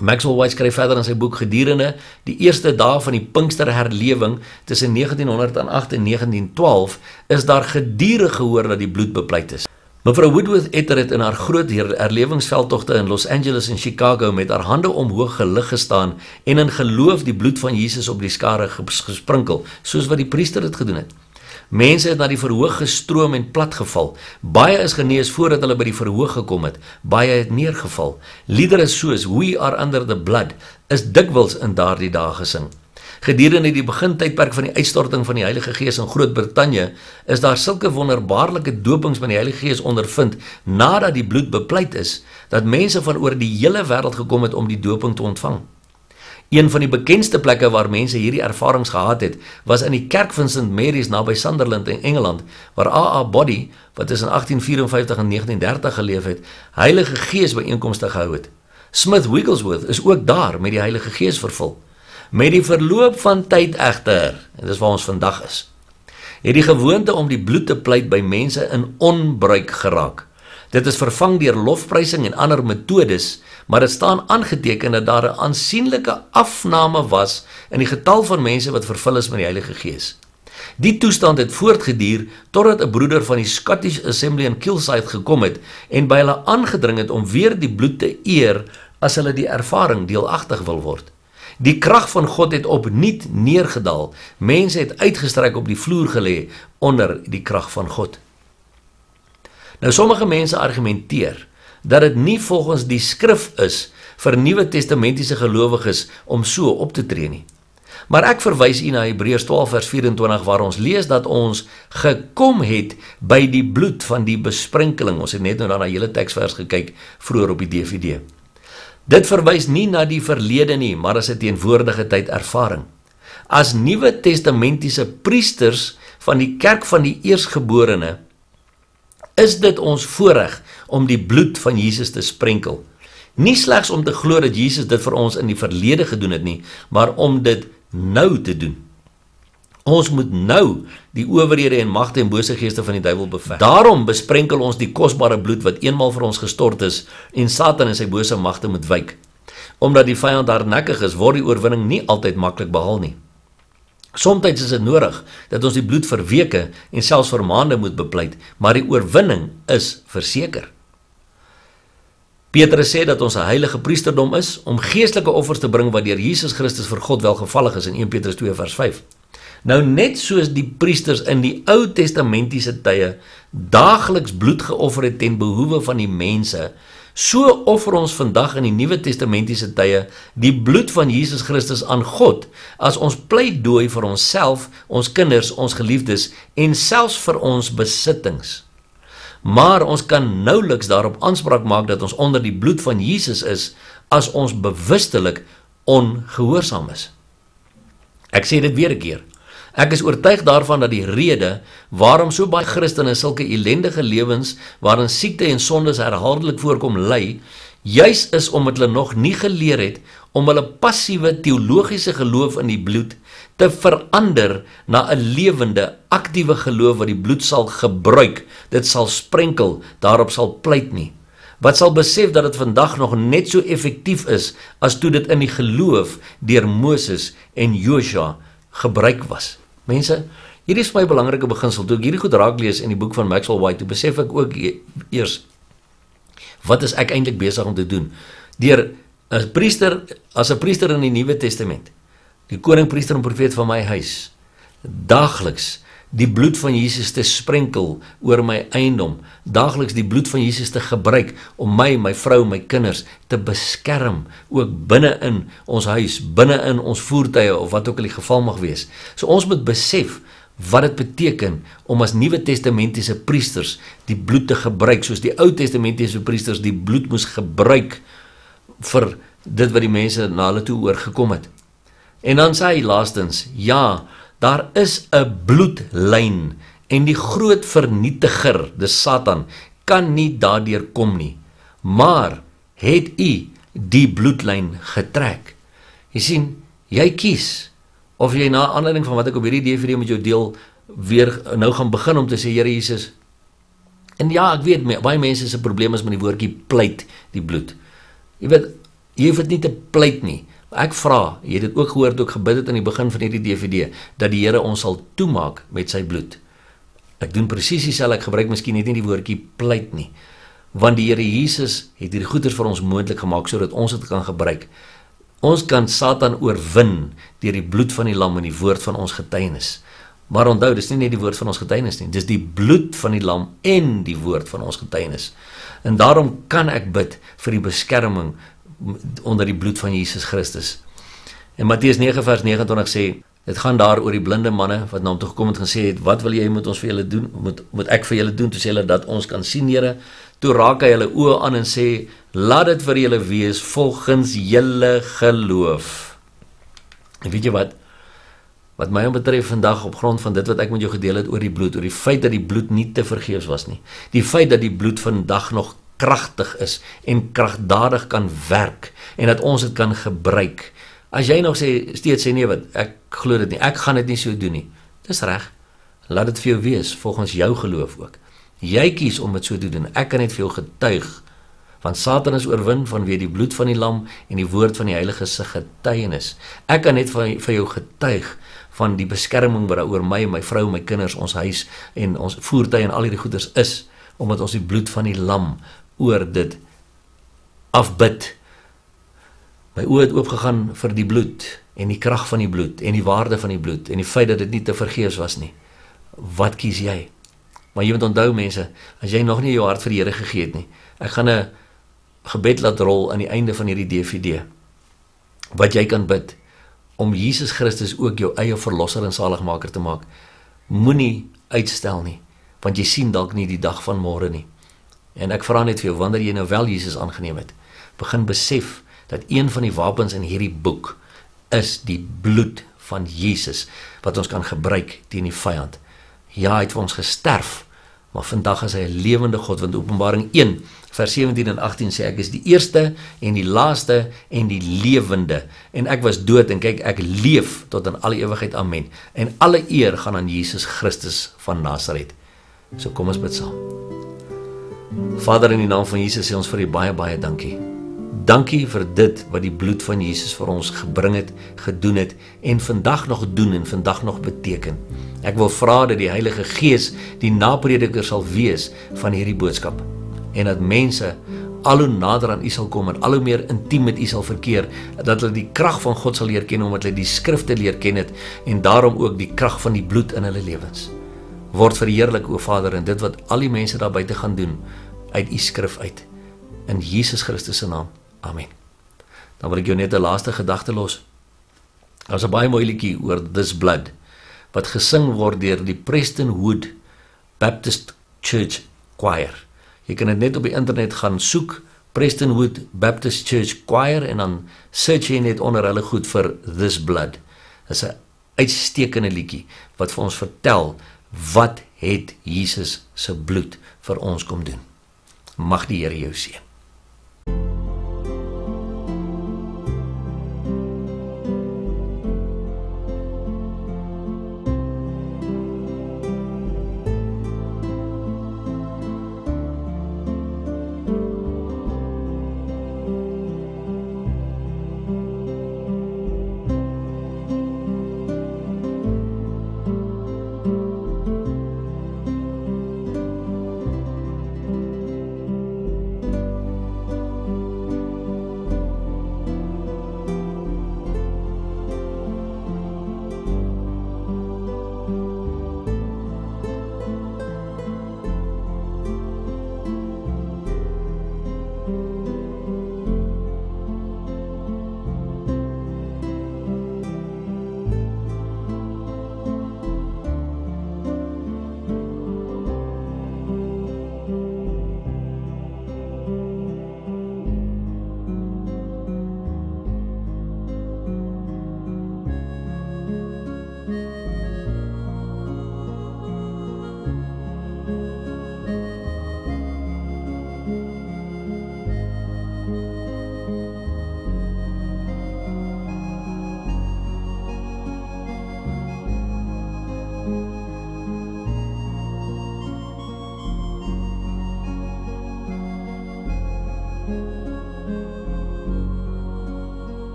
[SPEAKER 1] Maxwell White skryf verder in sy boek, gedurende die eerste dae van die Pinksterherlewing tussen 1908 en 1912 is daar gedurig gehoor dat die bloed bepleit is. Mevrou Woodworth Etter het in haar groot herlewingsveldtogte in Los Angeles en Chicago met haar hande omhoog gelig gestaan en in geloof die bloed van Jesus op die skare gesprinkel, soos wat die priester het gedoen het. Mense het na die verhoog gestroom en platgeval. Baie is genees voordat hulle by die verhoog gekom het. Baie het neergeval. Liedere soos We Are Under the Blood is dikwels in daardie dae gesing. Gedurende die begintydperk van die uitstorting van die Heilige Gees in Groot-Brittanje is daar sulke wonderbaarlike dopings van die Heilige Gees ondervind nadat die bloed bepleit is, dat mense van oor die hele wêreld gekom het om die doping te ontvang. Een van die bekendste plekke waar mense hierdie ervarings gehad het, was in die kerk van St. Mary's naby Sunderland in Engeland, waar A.A. Body, wat tussen 1854 en 1930 geleef het, Heilige Gees byeenkomste gehou het. Smith Wigglesworth is ook daar met die Heilige Gees vervul. Met die verloop van tyd egter, en dis waar ons vandag is, het die gewoonte om die bloed te pleit by mense in onbruik geraak. Dit is vervang deur lofprysing en ander metodes, maar dit staan aangeteken dat daar 'n aansienlike afname was in die getal van mense wat vervul is met die Heilige Gees. Die toestand het voortgeduur totdat 'n broeder van die Scottish Assembly in Kilsyth gekom het en by hulle aangedring het om weer die bloed te eer as hulle die ervaring deelagtig wil word. Die krag van God het opnuut neergedaal. Mense het uitgestrek op die vloer gelê onder die krag van God. Nou sommige mense argumenteer dat dit nie volgens die skrif is vir Nuwe Testamentiese gelowiges om so op te tree nie. Maar ek verwys u na Hebreërs 12 vers 24 waar ons lees dat ons gekom het by die bloed van die besprenkeling. Ons het net nou na die hele teksvers gekyk vroeër op die DVD. Dit verwys nie na die verlede nie, maar as 'n teenwoordige tyd ervaring. As Nuwe Testamentiese priesters van die kerk van die eersgeborene, is dit ons voorreg om die bloed van Jesus te sprenkel. Nie slegs om te glo dat Jesus dit vir ons in die verlede gedoen het nie, maar om dit nou te doen. Ons moet nou die owerhede en magte en bose geeste van die duiwel beveg. Daarom besprenkel ons die kosbare bloed wat eenmaal vir ons gestort is en Satan en sy bose magte moet wyk. Omdat die vyand hardnekkig is, word die oorwinning nie altyd maklik behaal nie. Somtyds is dit nodig dat ons die bloed vir weke en selfs vir maande moet bepleit, maar die oorwinning is verseker. Petrus sê dat ons 'n heilige priesterdom is om geestelike offers te bring wat deur Jesus Christus vir God welgevallig is in 1 Petrus 2 vers 5. Nou net soos die priesters in die Ou Testamentiese tye daagliks bloed geoffer het ten behoewe van die mense, so offer ons vandag in die Nuwe Testamentiese tye die bloed van Jesus Christus aan God as ons pleidooi vir onsself, ons kinders, ons geliefdes en selfs vir ons besittings. Maar ons kan nouliks daarop aanspraak maak dat ons onder die bloed van Jesus is as ons bewustelik ongehoorsaam is. Ek sê dit weer 'n keer. Ek is oortuig daarvan dat die rede waarom so baie Christene sulke ellendige lewens waarin siekte en sondes herhaaldelik voorkom ly, juis is omdat hulle nog nie geleer het om hulle passiewe teologiese geloof in die bloed te verander na 'n lewende, aktiewe geloof wat die bloed sal gebruik, dit sal sprenkel, daarop sal pleit nie. Wat sal besef dat dit vandag nog net so effektief is as toe dit in die geloof deur Moses en Josua gebruik was. Mense, hierdie is my belangrike beginsel. Toe ek hierdie goed raak lees in die boek van Maxwell White, toe besef ek ook eers, wat is ek eintlik besig om te doen? Deur 'n priester, as 'n priester in die Nuwe Testament, die koning, priester en profeet van my huis, daagliks die bloed van Jesus te sprenkel oor my eiendom, daagliks die bloed van Jesus te gebruik om my vrou, my kinders te beskerm, ook binne in ons huis, binne in ons voertuie of wat ook al die geval mag wees. So ons moet besef wat dit beteken om as Nuwe Testamentiese priesters die bloed te gebruik, soos die Ou Testamentiese priesters die bloed moes gebruik vir dit wat die mense na hulle toe oorgekom het. En dan sê hy laastens, ja, daar is 'n bloedlyn en die groot vernietiger, dis Satan, kan nie daardeur kom nie. Maar het u die bloedlyn getrek? Jy sien, jy kies of jy na aanleiding van wat ek op hierdie DVD met jou deel weer nou gaan begin om te sê, Here Jesus. En ja, ek weet baie mense se probleem is met die woordjie pleit die bloed. Jy weet, jy hoef dit nie te pleit nie. Ek vra, jy het dit ook gehoor toe ek gebid het aan die begin van hierdie DVD, dat die Here ons sal toemaak met sy bloed. Ek doen presies dieselfde, ek gebruik miskien net nie die woordjie pleit nie, want die Here Jesus het hierdie goeders vir ons moontlik gemaak sodat ons dit kan gebruik. Ons kan Satan oorwin deur die bloed van die lam en die woord van ons getuienis. Maar onthou, dis nie net die woord van ons getuienis nie, dis die bloed van die lam en die woord van ons getuienis. En daarom kan ek bid vir die beskerming onder die bloed van Jesus Christus. En Matteus 9 vers 29 sê, dit gaan daar oor die blinde manne wat na hom toe gekom het en gesê het, wat wil jy moet ons vir julle doen? Moet ek vir julle doen? Toe sê hulle dat ons kan sien, Here. Toe raak hy hulle oë aan en sê, laat dit vir julle wees volgens julle geloof. En weet jy wat? Wat my betref vandag op grond van dit wat ek met jou gedeel het oor die bloed, oor die feit dat die bloed nie te vergeefs was nie. Die feit dat die bloed vandag nog kragtig is en kragdadig kan werk en dat ons dit kan gebruik. As jy nog steeds sê nee, wat ek glo dit nie, ek gaan dit nie so doen nie. Dis reg. Laat dit vir jou wees volgens jou geloof ook. Jy kies om dit so te doen. Ek kan net vir jou getuig, want Satan is oorwin vanweë die bloed van die lam en die woord van die Heilige se getuienis. Ek kan net vir jou getuig van die beskerming wat daar oor my, my vrou, my kinders, ons huis en ons voertuie en al hierdie goeders is, omdat ons die bloed van die lam oor dit afbid. My oë het oopgegaan vir die bloed en die krag van die bloed en die waarde van die bloed en die feit dat dit nie te vergeefs was nie. Wat kies jy? Maar jy moet onthou mense, as jy nog nie jou hart vir die Here gegee het nie, ek gaan 'n gebed laat rol aan die einde van hierdie DVD, wat jy kan bid, om Jesus Christus ook jou eie verlosser en saligmaker te maak. Moenie uitstel nie, want jy sien dalk nie die dag van môre nie. En ek vra net vir jou, wanneer jy nou wel Jesus aangeneem het, begin besef dat een van die wapens in hierdie boek is die bloed van Jesus, wat ons kan gebruik teen die vyand. Ja, hy het vir ons gesterf, maar vandag is hy 'n lewende God, want Openbaring 1, vers 17 en 18 sê, ek is die eerste en die laaste en die lewende, en ek was dood, en kyk, ek leef tot in alle ewigheid, amen, en alle eer gaan aan Jesus Christus van Nasaret. So kom ons bid saam. Vader, in die naam van Jesus sê ons vir U baie, baie dankie. Dankie vir dit wat die bloed van Jesus vir ons gebring het, gedoen het, en vandag nog doen en vandag nog beteken. Ek wil vra dat die Heilige Gees die naprediker sal wees van hierdie boodskap, en dat mense al hoe nader aan U sal kom en al hoe meer intiem met U sal verkeer, dat hulle die krag van God sal leer ken, omdat hulle die skrifte leer ken het, en daarom ook die krag van die bloed in hulle lewens. Word verheerlik, o Vader, in dit wat al die mense daar buite gaan doen, uit U skrif uit. In Jesus Christus se naam. Amen. Dan wil ek jou net 'n laaste gedagte los. Daar's 'n baie mooi liedjie oor This Blood, wat gesing word deur die Preston Wood Baptist Church Choir. Jy kan dit net op die internet gaan soek, Preston Wood Baptist Church Choir, en dan search jy net onder hulle goed vir This Blood. Dit is 'n uitstekende liedjie, wat vir ons vertel, wat het Jesus se bloed vir ons kom doen. Mag die Here jou seën.